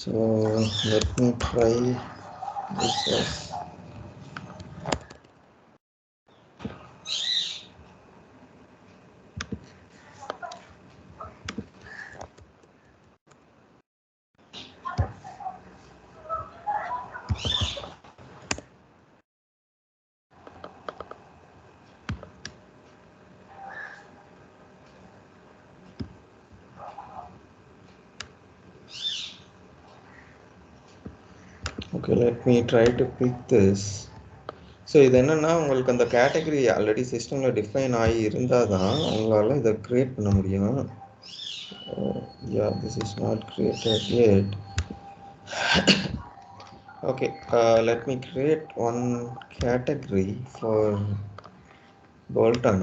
So let me try this. Okay, let me try to pick this. So இது என்னென்னா உங்களுக்கு அந்த கேட்டகரி ஆல்ரெடி சிஸ்டமில் டிஃபைன் ஆகி இருந்தால் தான் உங்களால் இதை க்ரியேட் பண்ண முடியும். Yeah, this is not created yet. Okay, let me create one category for bolt-on.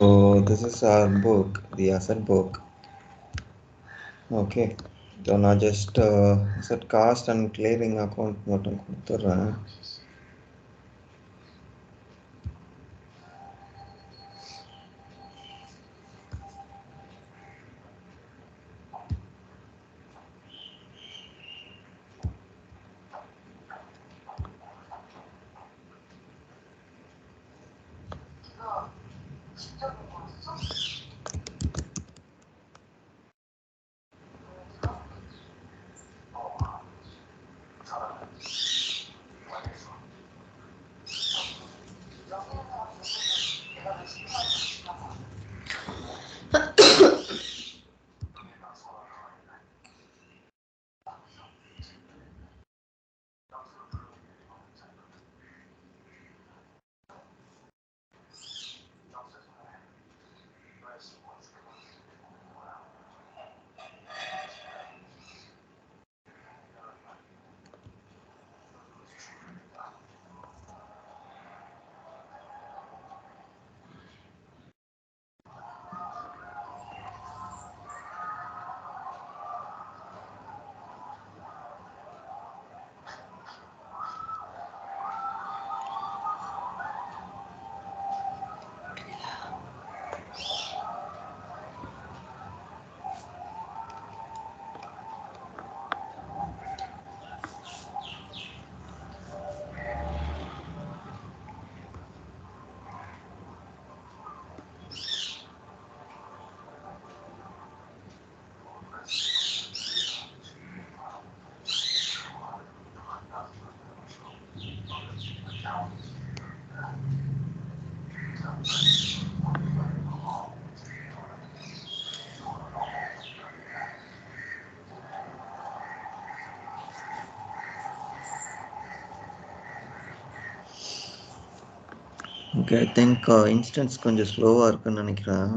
So this is our book, the asset book. Okay, so now just asset cost and clearing account மட்டும் கொடுத்துட்றேன். Okay. I think instance கொஞ்சம் ஸ்லோவா இருக்குன்னு நெனைக்கிறேன்.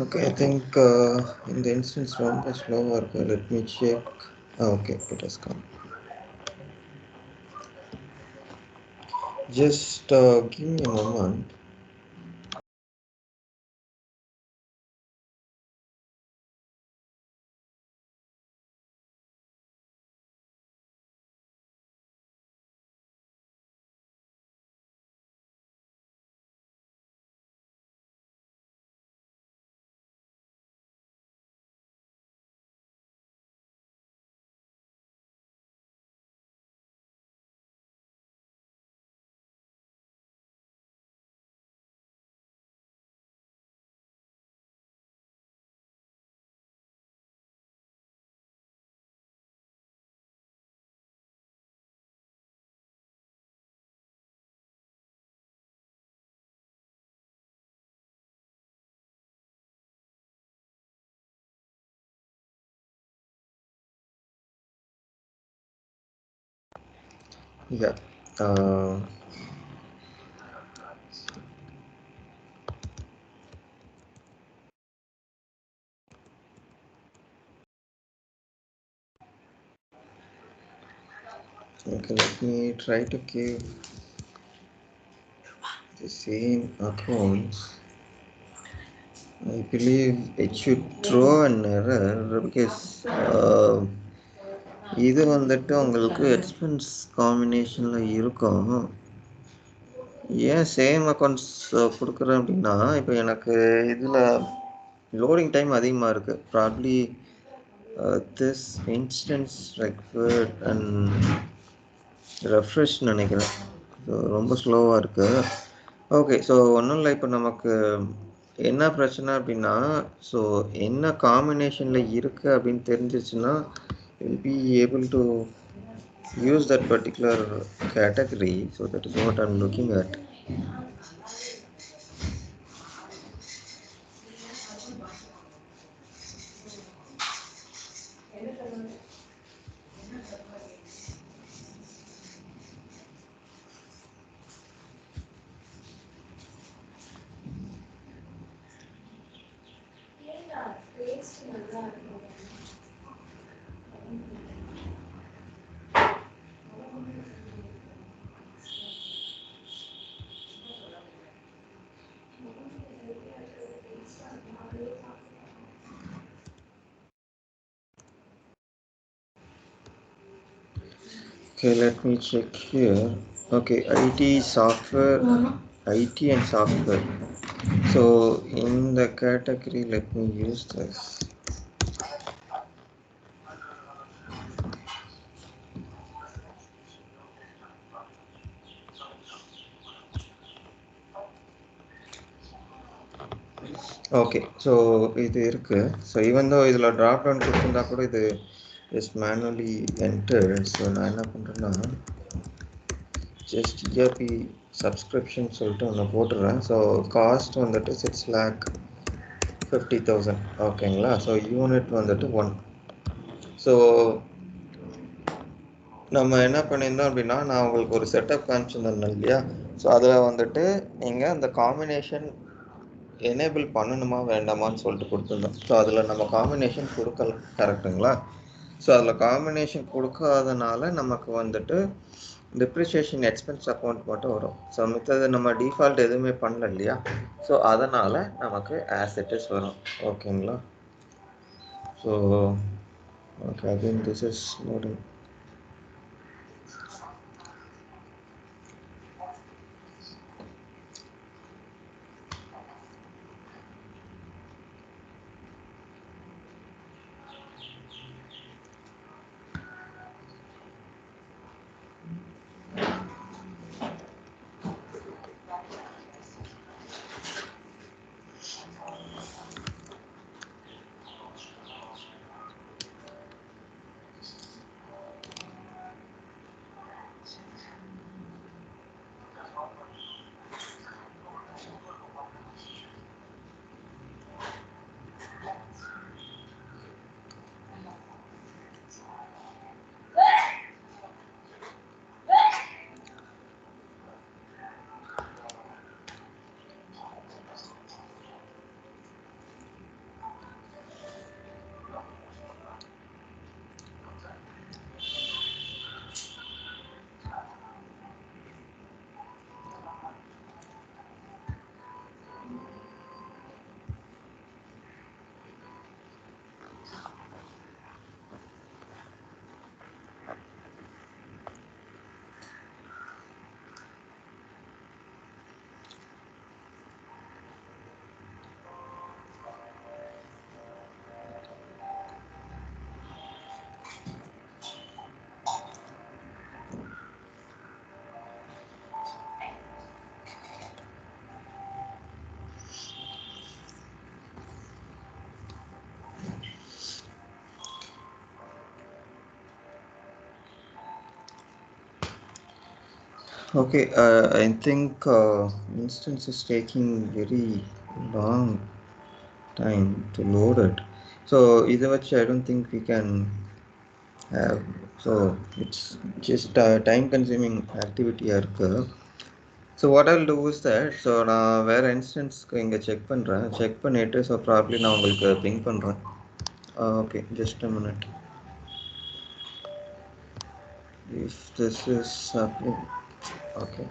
Okay, I think in the instance ரொம்ப slow-ஆ இருக்கு. Let me check. Okay, it has come. Just give me a moment. Yeah. Okay, let me try to keep the same accounts. I believe it should throw an error because இது வந்துட்டு உங்களுக்கு expense காம்பினேஷனில் இருக்கும். ஏன் same accounts கொடுக்குறேன் அப்படின்னா, இப்போ எனக்கு இதில் லோடிங் டைம் அதிகமாக இருக்குது. Probably this instance required and refresh நினைக்கிறேன். ஸோ ரொம்ப ஸ்லோவாக இருக்குது. ஓகே, ஸோ ஒன்றும் இல்லை. இப்போ நமக்கு என்ன பிரச்சனை அப்படின்னா, ஸோ என்ன காம்பினேஷனில் இருக்குது அப்படின்னு தெரிஞ்சிச்சுன்னா will be able to use that particular category. So that is what I'm looking at. Okay, let me check here. Okay, IT software, IT and software. So in the category, let me use this. Okay, so இது இருக்குது. So even though இதில் drop down கொடுத்துருந்தா கூட இது just manually enter. So நான் என்ன பண்ணுறேன்னா just ERP subscription சொல்லிட்டு ஒன்று போட்டுடுறேன். ஸோ காஸ்ட் வந்துட்டு 6,50,000. ஓகேங்களா? ஸோ யூனிட் வந்துட்டு 1. ஸோ நம்ம என்ன பண்ணியிருந்தோம் அப்படின்னா, நான் உங்களுக்கு ஒரு செட்டப் காமிச்சிருந்தேன் இல்லையா? ஸோ அதில் வந்துட்டு நீங்கள் அந்த காம்பினேஷன் எனேபிள் பண்ணணுமா வேண்டாமான்னு சொல்லிட்டு கொடுத்துருந்தோம். ஸோ அதில் நம்ம காம்பினேஷன் கொடுக்கல, கரெக்டுங்களா? ஸோ அதில் காம்பினேஷன் கொடுக்காதனால நமக்கு வந்துட்டு டிப்ரிஷியேஷன் எக்ஸ்பென்ஸ் அக்கௌண்ட் மட்டும் வரும். ஸோ மித்தது நம்ம டிஃபால்ட் எதுவுமே பண்ணல இல்லையா? ஸோ அதனால் நமக்கு ஆசெட்டஸ் வரும். ஓகேங்களா? So okay, again this is loading. Okay, I think instance is taking very long time to load it. So either which I don't think we can have. So it's just time consuming activity இருக்கு. So what I'll do is that, so நான் வேற instance இங்க check பண்றேன், check பண்ணிட்டு so probably நான் உங்களுக்கு ping பண்றேன். Okay, just a minute. If this is happening, okay.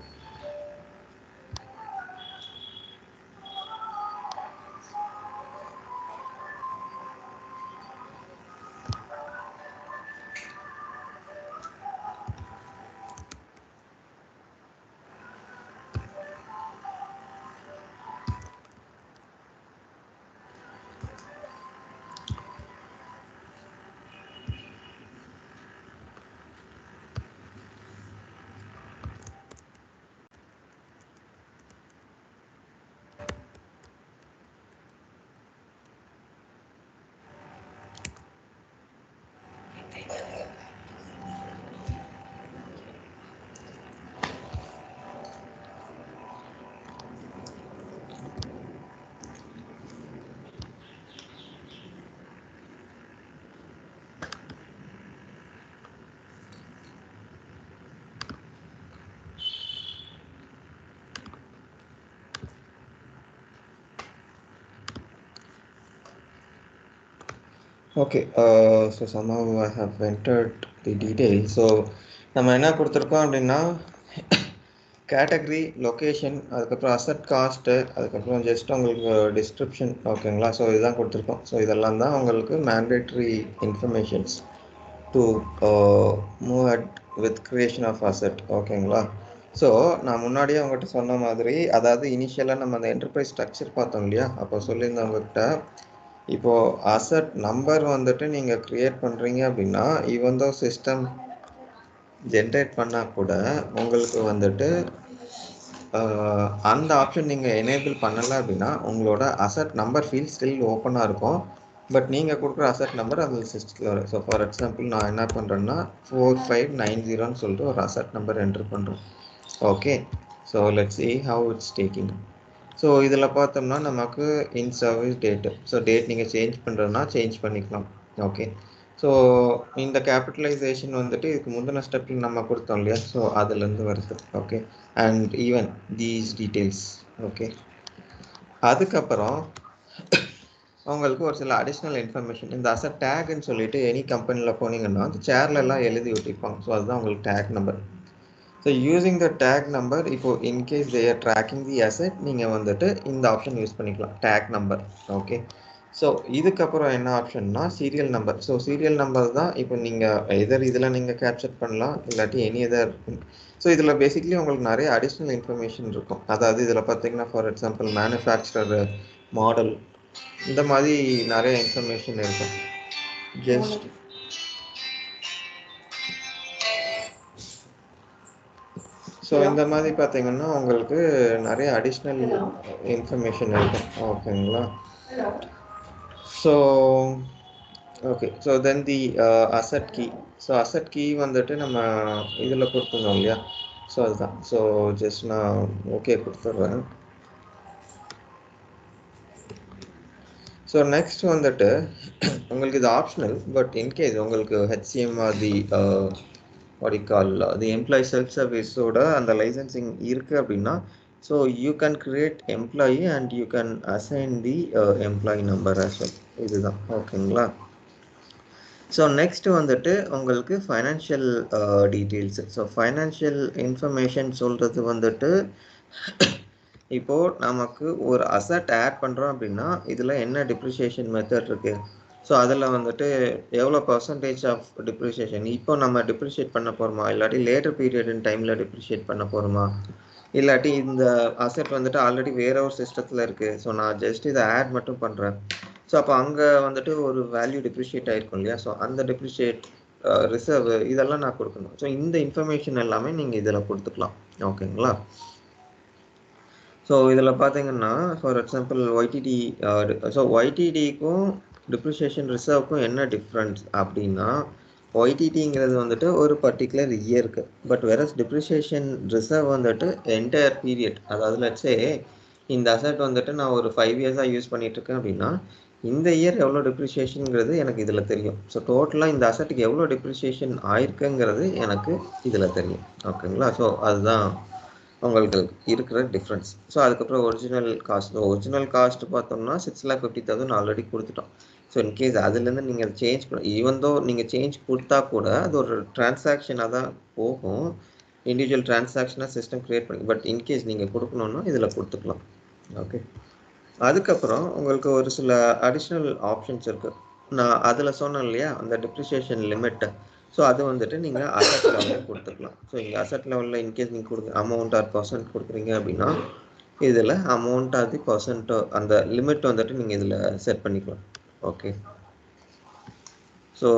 Okay, so somehow I have entered the details. So நம்ம என்ன கொடுத்துருக்கோம் அப்படின்னா கேட்டகரி, லொக்கேஷன், அதுக்கப்புறம் அசட் காஸ்ட்டு, அதுக்கப்புறம் ஜஸ்ட் உங்களுக்கு டிஸ்கிரிப்ஷன், ஓகேங்களா? ஸோ இதுதான் கொடுத்துருக்கோம். ஸோ இதெல்லாம் தான் உங்களுக்கு mandatory informations to move at with creation of asset, ஓகேங்களா? ஸோ நான் முன்னாடியே உங்கள்கிட்ட சொன்ன மாதிரி, அதாவது இனிஷியலாக நம்ம அந்த என்டர்பிரைஸ் ஸ்ட்ரக்சர் பார்த்தோம் இல்லையா? அப்போ சொல்லியிருந்தேன் உங்கள்கிட்ட, இப்போது அசட் நம்பர் வந்துட்டு நீங்கள் க்ரியேட் பண்ணுறீங்க அப்படின்னா ஈவன் தோ சிஸ்டம் ஜென்ரேட் பண்ணால் கூட உங்களுக்கு வந்துட்டு அந்த ஆப்ஷன் நீங்கள் எனேபிள் பண்ணலை அப்படின்னா உங்களோட அசட் நம்பர் ஃபீல்ட் ஸ்டில் ஓப்பனாக இருக்கும். பட் நீங்கள் கொடுக்குற அசட் நம்பர் அது சிஸ்டத்தில் வரும். ஸோ ஃபார் எக்ஸாம்பிள் நான் என்ன பண்ணுறேன்னா 4590 சொல்லிட்டு ஒரு அசட் நம்பர் என்ட்ரு பண்ணுறோம். Okay, so let's see how it's taking. So இதில் பார்த்தோம்னா நமக்கு இன் சர்வீஸ் டேட்டு, ஸோ டேட் நீங்கள் சேஞ்ச் பண்ணுறதுனா சேஞ்ச் பண்ணிக்கலாம். ஓகே, ஸோ இந்த கேபிட்டலைசேஷன் வந்துட்டு இதுக்கு முந்தின ஸ்டெப்பில் நம்ம கொடுத்தோம் இல்லையா? ஸோ அதுலேருந்து வருது. Okay, and even these details. Okay, அதுக்கப்புறம் உங்களுக்கு ஒரு சில அடிஷ்னல் இன்ஃபர்மேஷன், இந்த அசட் டேக்னு சொல்லிட்டு எனி கம்பெனியில் போனீங்கன்னா அந்த சேர்லெல்லாம் எழுதி விட்டிருப்பாங்க. ஸோ அதுதான் உங்களுக்கு tag number. So using the tag number, இப்போ in case they are tracking the asset, நீங்கள் வந்துட்டு இந்த ஆப்ஷன் யூஸ் பண்ணிக்கலாம், டேக் நம்பர். ஓகே, ஸோ இதுக்கப்புறம் என்ன ஆப்ஷன்னா serial number. So serial number தான் இப்போ நீங்கள் எதர் இதில் நீங்கள் கேப்சர் பண்ணலாம், இல்லாட்டி எனி எதர். ஸோ இதில் பேசிக்லி உங்களுக்கு நிறைய அடிஷ்னல் இன்ஃபர்மேஷன் இருக்கும். அதாவது இதில் பார்த்தீங்கன்னா ஃபார் எக்ஸாம்பிள் மேனுஃபேக்சரர், மாடல், இந்த மாதிரி நிறைய இன்ஃபர்மேஷன் இருக்கும். ஜஸ்ட் ஸோ இந்த மாதிரி பார்த்தீங்கன்னா உங்களுக்கு நிறைய அடிஷ்னல் இன்ஃபர்மேஷன் இருக்கும். ஓகேங்களா? So okay, so then the asset key. So asset key வந்துட்டு நம்ம இதில் கொடுத்துருந்தோம் இல்லையா? ஸோ அதுதான். ஸோ ஜஸ்ட் நான் ஓகே கொடுத்துட்றேன். ஸோ நெக்ஸ்ட் வந்துட்டு உங்களுக்கு இது ஆப்ஷனல், பட் இன்கேஸ் உங்களுக்கு HCM the what you call the employee self-service-ஓட அந்த லைசன்சிங் இருக்குது அப்படின்னா, so you can create employee and you can assign the employee number as well. இதுதான். ஓகேங்களா? ஸோ நெக்ஸ்ட் வந்துட்டு உங்களுக்கு financial details. So financial information சொல்கிறது வந்துட்டு இப்போது நமக்கு ஒரு அசட் ஆட் பண்ணுறோம் அப்படின்னா இதில் என்ன டிப்ரிசியேஷன் மெத்தட் இருக்குது, ஸோ அதில் வந்துட்டு எவ்வளோ பர்சன்டேஜ் ஆஃப் டிப்ரிசியேஷன் இப்போ நம்ம டிப்ரிஷியேட் பண்ண போகிறோமா, இல்லாட்டி லேட்டர் பீரியட் டைமில் டிப்ரிஷியேட் பண்ண போகிறோமா, இல்லாட்டி இந்த அசெட் வந்துட்டு ஆல்ரெடி வேற ஒரு சிஸ்டத்தில் இருக்குது, ஸோ நான் ஜஸ்ட் இதை ஆட் மட்டும் பண்ணுறேன். ஸோ அப்போ அங்கே வந்துட்டு ஒரு வேல்யூ டிப்ரிஷியேட் ஆகிருக்கும் இல்லையா? ஸோ அந்த டிப்ரிஷியேட் ரிசர்வ் இதெல்லாம் நான் கொடுக்கணும். ஸோ இந்த இன்ஃபர்மேஷன் எல்லாமே நீங்கள் இதில் கொடுத்துக்கலாம். ஓகேங்களா? ஸோ இதில் பார்த்தீங்கன்னா ஃபார் எக்ஸாம்பிள் ஒய்டிடி, ஸோ ஒய்டிடிக்கும் டிப்ரிஷியேஷன் ரிசர்வ்க்கும் என்ன டிஃப்ரென்ஸ் அப்படின்னா, ஒய்டிடிங்கிறது வந்துட்டு ஒரு பர்டிகுலர் இயருக்கு. பட் வெரஸ் டிப்ரிசியேஷன் ரிசர்வ் வந்துட்டு என்டையர் பீரியட். அதாவது லெட்ஸே இந்த அசட் வந்துட்டு நான் ஒரு 5 இயர்ஸாக யூஸ் பண்ணிகிட்ருக்கேன் அப்படின்னா இந்த இயர் எவ்வளோ டிப்ரிசியேஷனுங்கிறது எனக்கு இதில் தெரியும். ஸோ டோட்டலாக இந்த அசட்டுக்கு எவ்வளோ டிப்ரிசியேஷன் ஆயிருக்குங்கிறது எனக்கு இதில் தெரியும். ஓகேங்களா? ஸோ அதுதான் உங்களுக்கு இருக்கிற டிஃப்ரென்ஸ். ஸோ அதுக்கப்புறம் ஒரிஜினல் காஸ்ட் பார்த்தோம்னா 6,50,000 ஆல்ரெடி கொடுத்துட்டோம். ஸோ இன்கேஸ் அதுலேருந்து நீங்கள் சேஞ்ச் ஈவன் தோ நீங்கள் சேஞ்ச் கொடுத்தா கூட அது ஒரு டிரான்சாக்ஷனாக தான் போகும். இண்டிவிஜுவல் டிரான்சாக்ஷனாக சிஸ்டம் க்ரியேட் பண்ணி, பட் இன்கேஸ் நீங்கள் கொடுக்கணுன்னா இதில் கொடுத்துக்கலாம். ஓகே, அதுக்கப்புறம் உங்களுக்கு ஒரு சில அடிஷ்னல் ஆப்ஷன்ஸ் இருக்குது. நான் அதில் சொன்னேன் இல்லையா அந்த டிப்ரிசியேஷன் லிமிட்டை. ஸோ அது வந்துட்டு நீங்கள் அசட் லெவலில் கொடுத்துக்கலாம். ஸோ இங்கே அசட் லெவலில் இன்கேஸ் நீங்கள் அமௌண்ட் ஆர் பர்சன்ட் கொடுக்குறீங்க அப்படின்னா இதில் அமௌண்ட் ஆர் தி பர்சன்ட் அந்த லிமிட் வந்துட்டு நீங்கள் இதில் செட் பண்ணிக்கலாம். Okay, so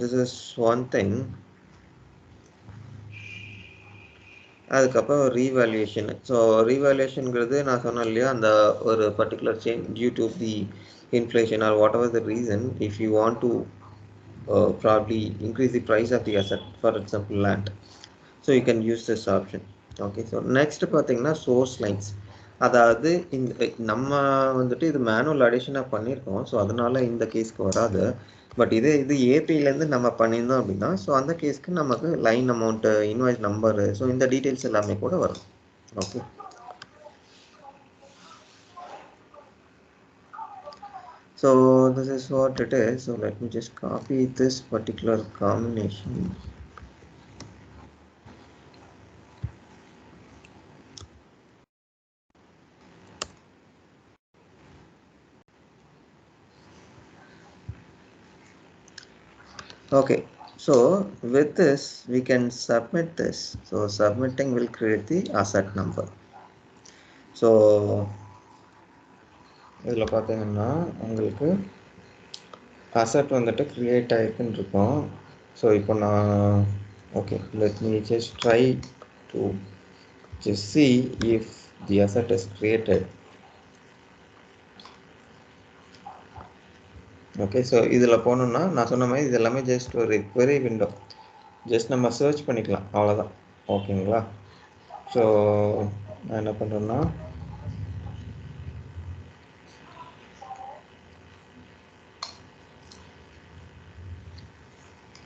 this is one thing. அதுக்கப்புறம் ரீவேல்யூஷன். ஸோ ரீவேல்யூஷனுங்கிறது நான் சொன்னேன் இல்லையா அந்த ஒரு particular change due to the inflation or whatever the reason, if you want to probably increase the price of the asset, for example land, so you can use this option. Okay, so next பார்த்தீங்கன்னா source lines. அதாவது இந்த நம்ம வந்துட்டு இது manual அடிஷனாக பண்ணியிருக்கோம். So அதனால இந்த கேஸ்க்கு வராது. பட் இது ஏபியிலேருந்து நம்ம பண்ணியிருந்தோம் அப்படின்னா ஸோ அந்த கேஸ்க்கு நமக்கு line amount, invoice number, so இந்த டீட்டெயில்ஸ் எல்லாமே கூட வரும். Okay, so this is what it is. So let me just copy this particular combination. Okay, so with this we can submit this. So submitting will create the asset number. So இதில் பார்த்தீங்கன்னா உங்களுக்கு asset வந்துட்டு create ஆகிருக்குன்னு இருக்கும். So இப்போ நான் okay let me just try to just see if the asset is created. Okay, so இதில் போனோம்னா நான் சொன்ன மாதிரி இது எல்லாமே ஜஸ்ட் ஒரு query விண்டோ, ஜஸ்ட் நம்ம சர்ச் பண்ணிக்கலாம் அவ்வளோதான். ஓகேங்களா? ஸோ நான் என்ன பண்ணுறேன்னா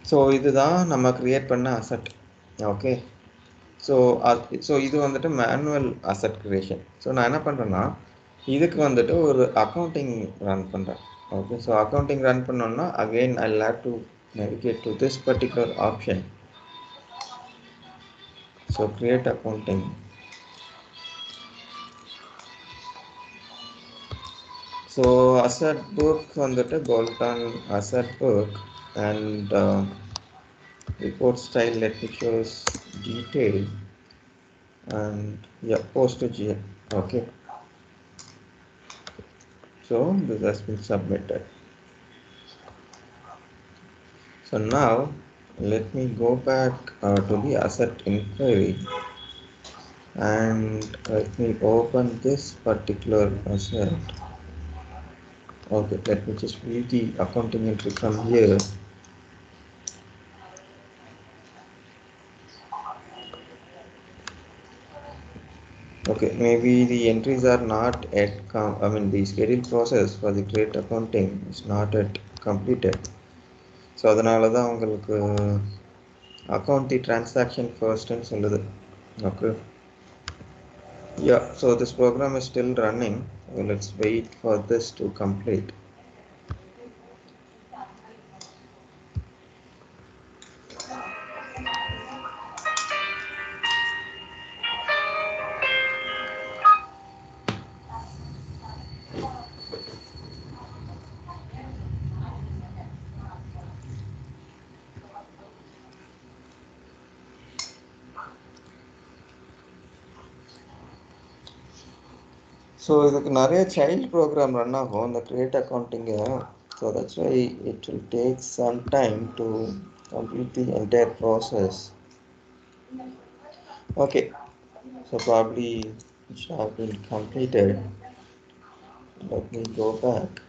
ஸோ இதுதான் நம்ம க்ரியேட் பண்ண அசட். ஓகே, ஸோ இது வந்துட்டு மேனுவல் அசட் க்ரியேஷன். ஸோ நான் என்ன பண்ணுறேன்னா இதுக்கு வந்துட்டு ஒரு அக்கௌண்டிங் ரன் பண்ணுறேன். ஓகே, ஸோ அக்கௌண்டிங் ரன் பண்ணோன்னா again I will have to navigate to this particular option. So create accounting. So asset book வந்துட்டு Bolton asset book and report style, let me choose detail and yeah, post to GL. Okay, so this has been submitted. So now let me go back to the asset inquiry and let me open this particular asset. Okay, let me just view the accounting entry from here. Okay, maybe the entries are not yet the scheduled process for the create accounting is not yet completed. So அதனால தான் உங்களுக்கு account the transaction first ன்னு சொல்லுது. Okay, yeah, so this program is still running. Let's wait for this to complete. So இதுக்கு நிறைய child program run ஆகும் இந்த create அக்கௌண்டிங்கு. So that's why it will take some time to complete the entire process. Okay, so probably it should have been completed. Let me go back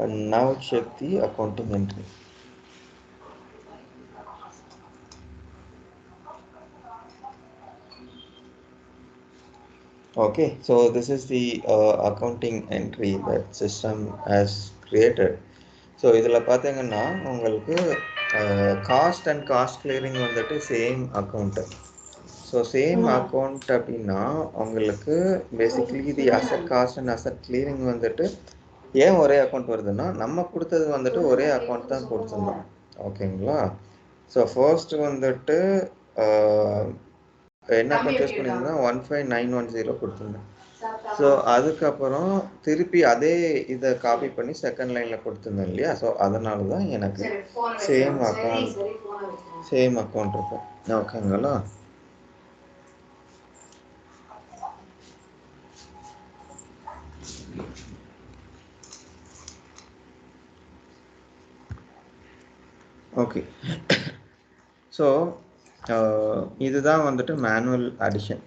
and now check the accounting entry. Okay, so this is the accounting entry that system has created. So இதில் பார்த்தீங்கன்னா உங்களுக்கு cost and cost clearing வந்துட்டு same account. So same account அப்படின்னா உங்களுக்கு basically the asset cost and asset clearing வந்துட்டு ஏன் ஒரே account வருதுன்னா நம்ம கொடுத்தது வந்துட்டு ஒரே அக்கௌண்ட் தான் கொடுத்துருந்தோம். ஓகேங்களா? ஸோ ஃபர்ஸ்ட் வந்துட்டு என்ன அக்கௌண்ட் யூஸ் பண்ணியிருந்தேன்னா 15910 கொடுத்துருந்தேன். ஸோ அதுக்கப்புறம் திருப்பி அதே இதை காப்பி பண்ணி செகண்ட் லைனில் கொடுத்துருந்தேன் இல்லையா? ஸோ அதனால தான் எனக்கு சேம் அக்கௌண்ட் இருக்கும். ஓகேங்களா? ஓகே, ஸோ இதுதான் வந்துட்டு மேனுவல் அடிஷன்.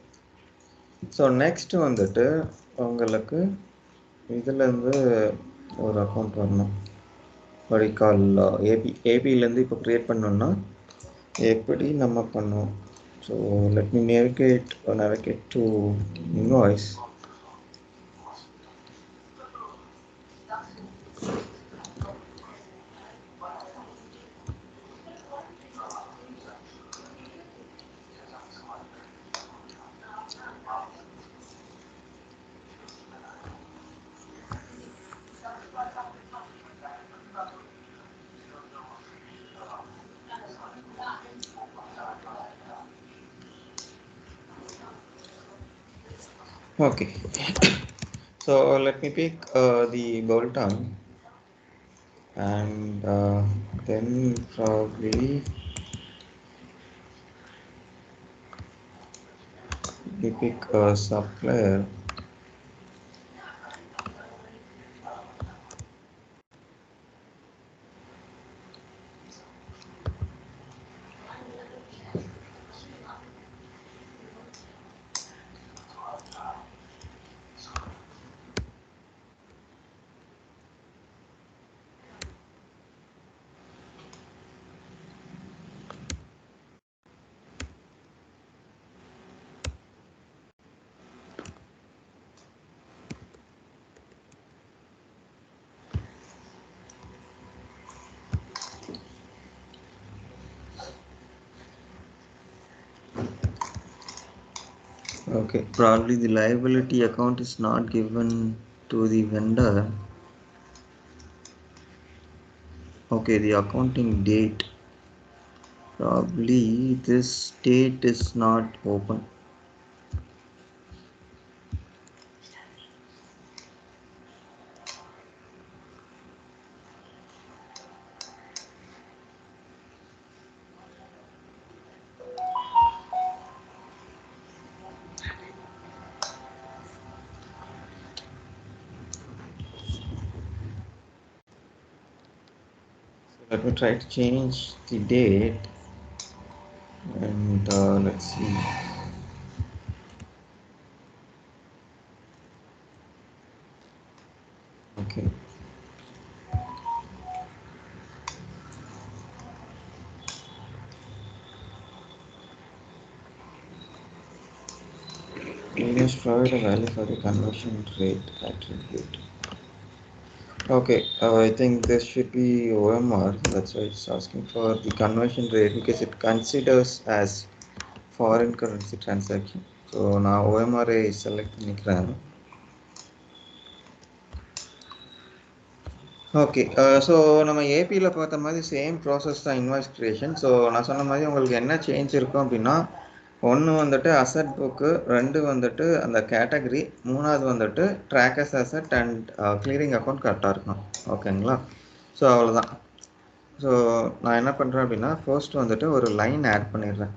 ஸோ நெக்ஸ்ட் வந்துட்டு உங்களுக்கு இதுலேருந்து ஒரு அக்கௌண்ட் வரணும். வழிகால் ஏபியிலேருந்து இப்போ க்ரியேட் பண்ணோன்னா எப்படி நம்ம பண்ணுவோம்? So let me navigate to invoice. Okay, so let me pick the bolt-on and then probably we pick a supplier. Okay, probably the liability account is not given to the vendor. Okay, the accounting date, probably this date is not open. Let me try to change the date and let's see. Okay, Venus provide a value for the conversion rate attribute. Okay, I think this should be OMR. That's why it's asking for the conversion rate because it considers as foreign currency transaction. So now OMR is select பண்ணிக்கிறேன். Okay, so நம்ம ஏபியில் பார்த்த மாதிரி same process தான் invoice creation. So நான் சொன்ன மாதிரி உங்களுக்கு என்ன சேஞ்ச் இருக்கும் அப்படின்னா, ஒன்று வந்துட்டு அசட் புக்கு, ரெண்டு வந்துட்டு அந்த கேட்டகரி, மூணாவது வந்துட்டு trackers asset and clearing account கரெக்டாக இருக்கணும். ஓகேங்களா? ஸோ அவ்வளோதான். ஸோ நான் என்ன பண்ணுறேன் அப்படின்னா, ஃபர்ஸ்ட் வந்துட்டு ஒரு லைன் ஆட் பண்ணிடுறேன்.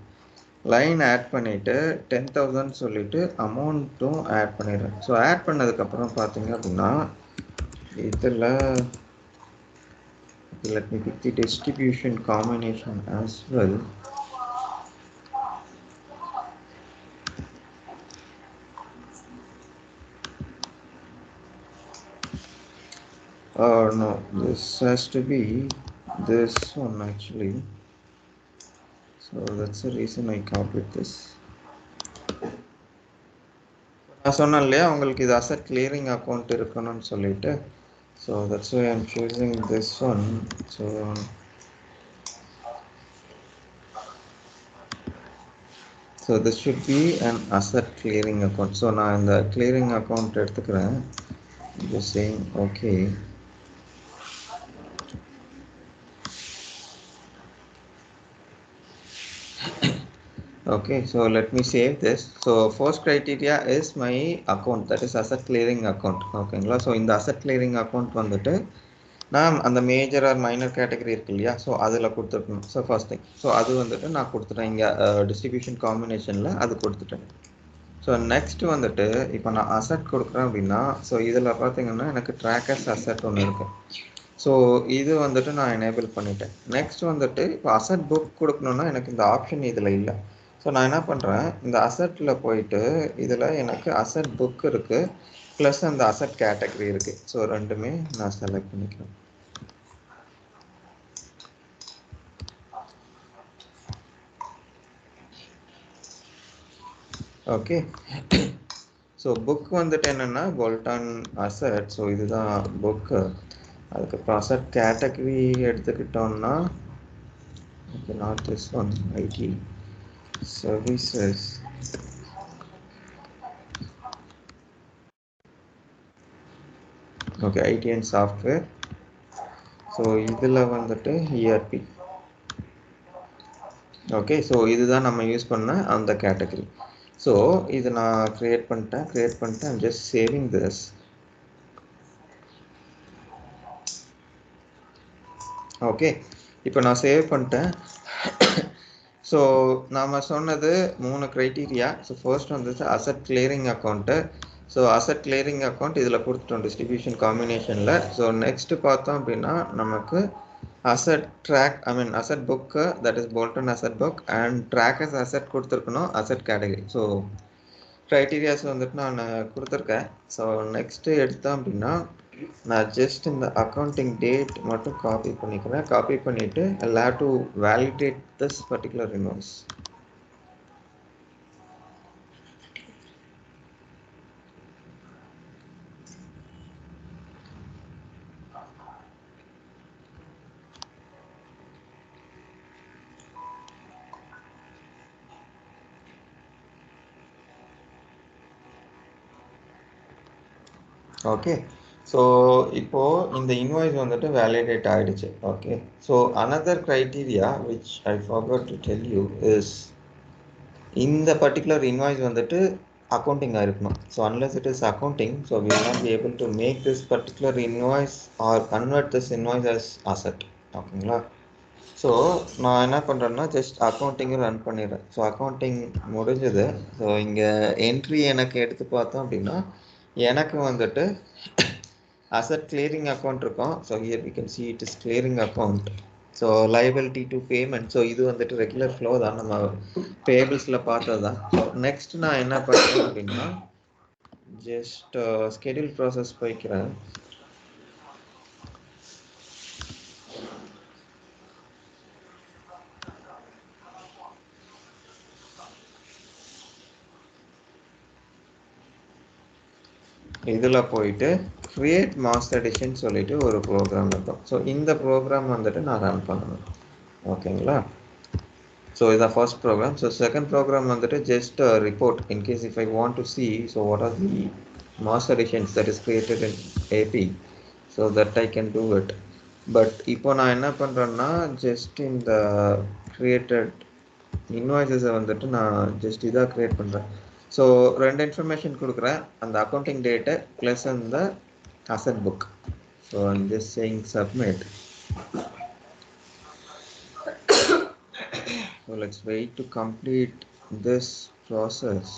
லைன் ஆட் பண்ணிவிட்டு 10,000 சொல்லிவிட்டு அமௌண்ட்டும் ஆட் பண்ணிடுறேன். ஸோ ஆட் பண்ணதுக்கப்புறம் பார்த்தீங்க அப்படின்னா இதில் let me pick the distribution combination as well. No, this has to be this one actually. So that's the reason I copied this. நான் சொன்னேன் இல்லையா உங்களுக்கு இது அசட் கிளியரிங் அக்கௌண்ட் இருக்கணும்னு சொல்லிட்டு. So that's why I'm choosing this one. So this should be an asset clearing account. So நான் இந்த clearing account எடுத்துக்கிறேன். Just saying okay. Okay, so let me save this. So first criteria is my account, that is asset clearing account. ஓகேங்களா. So இந்த asset clearing account வந்துட்டு நான் அந்த major R minor category இருக்கு இல்லையா, ஸோ அதில் கொடுத்துருக்கணும். ஸோ ஃபர்ஸ்ட் திங், ஸோ அது வந்துட்டு நான் கொடுத்துட்டேன் இங்கே டிஸ்ட்ரிபியூஷன் காம்பினேஷனில் அது கொடுத்துட்டேன். ஸோ நெக்ஸ்ட் வந்துட்டு இப்போ நான் அசட் கொடுக்குறேன் அப்படின்னா, ஸோ இதில் பார்த்தீங்கன்னா எனக்கு ட்ராக்கர்ஸ் அசட் ஒன்று இருக்கு. ஸோ இது வந்துட்டு நான் எனேபிள் பண்ணிட்டேன். நெக்ஸ்ட் வந்துட்டு இப்போ அசட் புக் கொடுக்கணுன்னா எனக்கு இந்த ஆப்ஷன் இதில் இல்லை. ஸோ நான் என்ன பண்ணுறேன், இந்த அசட்டில் போயிட்டு இதில் எனக்கு அசட் புக் இருக்குது ப்ளஸ் அந்த அசட் கேட்டகரி இருக்குது. ஸோ ரெண்டுமே நான் செலக்ட் பண்ணிக்கிறேன். ஓகே. ஸோ புக் வந்துட்டு என்னென்னா போல்டான் அசட். ஸோ இதுதான் புக்கு. அதுக்கப்புறம் அசட் கேட்டகரி எடுத்துக்கிட்டோம்னா okay, not this one, IT services. Okay, IT and software. So இதில் வந்துட்டு இஆர்பி. ஓகே, ஸோ இதுதான் நம்ம யூஸ் பண்ண அந்த கேட்டகரி. ஸோ இது நான் க்ரியேட் பண்ணிட்டேன். Just saving this. ஓகே, இப்போ நான் சேவ் பண்ணிட்டேன். ஸோ நாம் சொன்னது 3 க்ரைட்டீரியா. ஸோ ஃபர்ஸ்ட் வந்துட்டு asset clearing account. So asset clearing account இதில் கொடுத்துட்டோம் டிஸ்ட்ரிபியூஷன் காம்பினேஷனில். ஸோ நெக்ஸ்ட்டு பார்த்தோம் அப்படின்னா நமக்கு asset track, asset book, that is bolton asset book and trackers asset கொடுத்துருக்கணும், அசட் கேட்டகரி. ஸோ க்ரைட்டீரியாஸ் வந்துட்டு நான் கொடுத்துருக்கேன். ஸோ நெக்ஸ்ட்டு எடுத்தோம் அப்படின்னா நான் ஜஸ்ட் இந்த அக்கௌண்டிங் டேட் மட்டும் காப்பி பண்ணிக்கிறேன். காப்பி பண்ணிவிட்டு I have to validate this particular invoice. Okay, so இப்போது இந்த இன்வாய்ஸ் வந்துட்டு வேலிடேட் ஆகிடுச்சு. Okay, so another criteria which I forgot to tell you is இந்த பர்டிகுலர் இன்வாய்ஸ் வந்துட்டு அக்கௌண்டிங்காக இருக்கணும். So unless it is accounting, so we will not be able to make this particular invoice or convert this invoice as asset. ஓகேங்களா. So நான் என்ன பண்ணுறேன்னா just அக்கௌண்டிங்கும் run பண்ணிடுறேன். ஸோ அக்கௌண்டிங் முடிஞ்சது. ஸோ இங்கே என்ட்ரி எனக்கு எடுத்து பார்த்தோம் அப்படின்னா எனக்கு வந்துட்டு அசட் கிளியரிங் அக்கௌண்ட் இருக்கும். So here we can see it is clearing account. So liability to payment. So இது வந்துட்டு ரெகுலர் ஃப்ளோ தான், நம்ம பேபிள்ஸில் பார்த்தது தான். ஸோ நெக்ஸ்ட் நான் என்ன பண்ணுறேன் அப்படின்னா ஜஸ்ட் ஸ்கெடியூல் ப்ராசஸ் போய்க்கிறேன். இதில் போயிட்டு கிரியேட் மாஸ்டர் எடிஷன் சொல்லிட்டு ஒரு ப்ரோக்ராம் இருக்கும். ஸோ இந்த ப்ரோக்ராம் வந்துட்டு நான் ரன் பண்ணணும். ஓகேங்களா. ஸோ இதான் first program. So second program வந்துட்டு just report in case if I want to see so what are the master additions that is created in AB, so that I can do it. But இப்போ நான் என்ன பண்ணுறேன்னா just இந்த created இன்வாய்ஸஸை வந்துட்டு நான் just இதாக create பண்ணுறேன். ஸோ 2 இன்ஃபர்மேஷன் கொடுக்குறேன், அந்த அக்கௌண்டிங் டேட்டு ப்ளஸ் அந்த asset book. So I'm just saying submit. So let's wait to complete this process.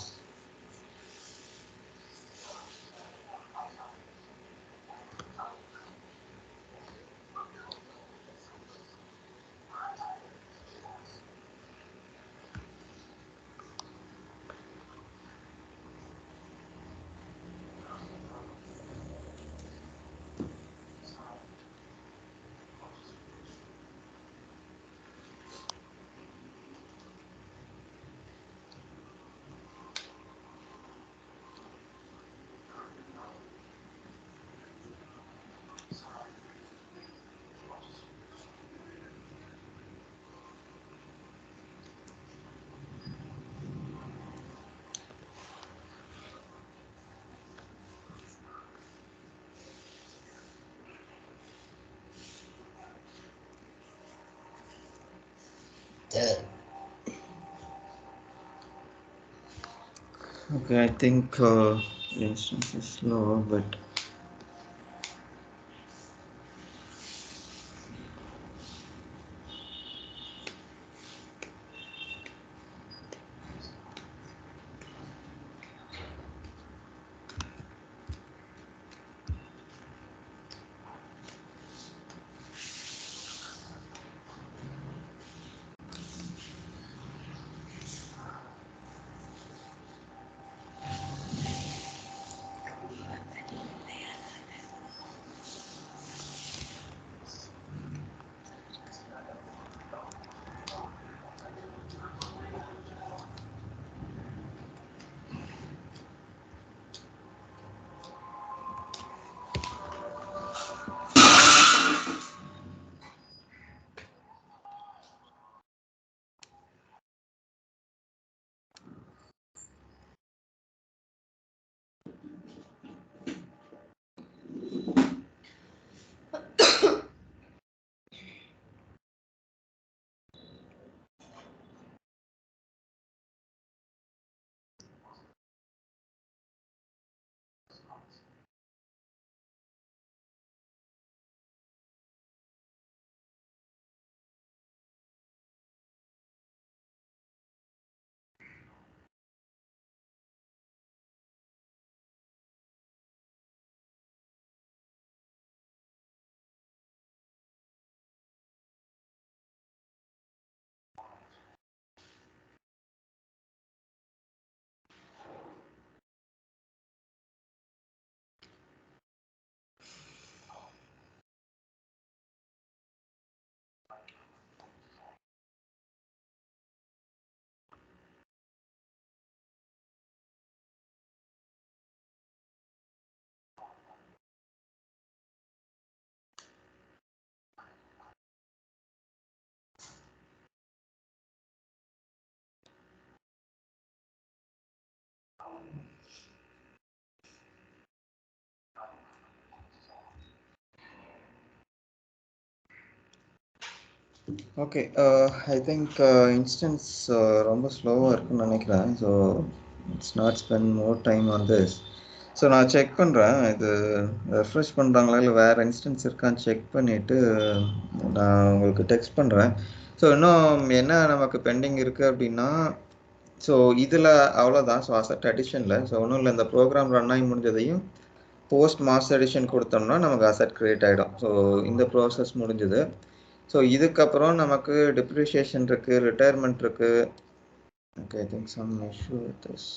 Okay, I think instance is slow, but okay. I think instance ரொம்ப ஸ்லோவாக இருக்குன்னு நினைக்கிறேன். So it's not spend more time on this. So நான் check பண்ணுறேன், இது refresh பண்ணுறாங்களா இல்லை வேறு இன்ஸ்டன்ஸ் இருக்கான்னு செக் பண்ணிவிட்டு நான் உங்களுக்கு டெக்ஸ்ட் பண்ணுறேன். ஸோ இன்னும் என்ன நமக்கு பெண்டிங் இருக்குது அப்படின்னா, ஸோ இதில் அவ்வளோதான். ஸோ அசட் அடிஷனில் ஸோ ஒன்றும் இல்லை, இந்த ப்ரோக்ராம் ரன் ஆகி முடிஞ்சதையும் போஸ்ட் மாஸ்டர் எடிஷன் கொடுத்தோம்னா நமக்கு அசட் கிரியேட் ஆகிடும். ஸோ இந்த ப்ராசஸ் முடிஞ்சுது. ஸோ இதுக்கப்புறம் நமக்கு டிப்ரிஷியேஷன் இருக்குது, ரிட்டையர்மெண்ட் இருக்குது. Okay, I think some issue with this.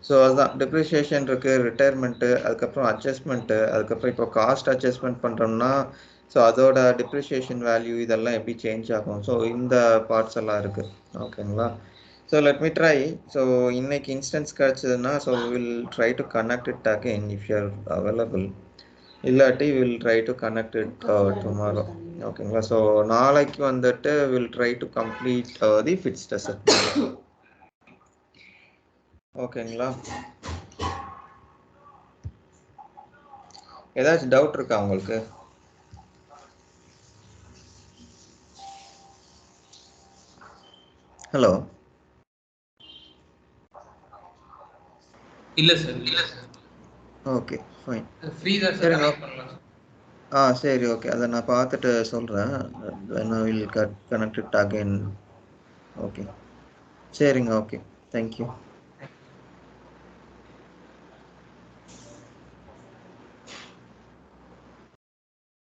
So அதுதான் டிப்ரிஷியேஷன் இருக்குது, ரிட்டையர்மெண்ட்டு, அதுக்கப்புறம் அட்ஜஸ்ட்மெண்ட்டு, அதுக்கப்புறம் இப்போ காஸ்ட் அட்ஜஸ்ட்மெண்ட் பண்ணுறோம்னா ஸோ அதோட டிப்ரிஷியேஷன் வேல்யூ இதெல்லாம் எப்படி சேஞ்ச் ஆகும். ஸோ இந்த பார்ட்ஸ் எல்லாம் இருக்குது. ஓகேங்களா? So let me try. So இன்னைக்கு இன்ஸ்டன்ஸ் கிடச்சதுன்னா so will try to connect it again if you are available. இல்லாட்டி will try to connect it tomorrow. ஓகேங்களா? ஸோ நாளைக்கு வந்துட்டு will try to complete the fits test. ஓகேங்களா? ஏதாச்சும் doubt இருக்கா உங்களுக்கு? ஹலோ? இல்ல சார். Okay, fine. ஃப்ரீ தான் சார், சரிங்க. கனெக்ட் பண்ணலாம். சரி, ஓகே. அதை நான் பார்த்துட்டு சொல்கிறேன். Will connect it again. Okay, சரிங்க. Okay, thank you.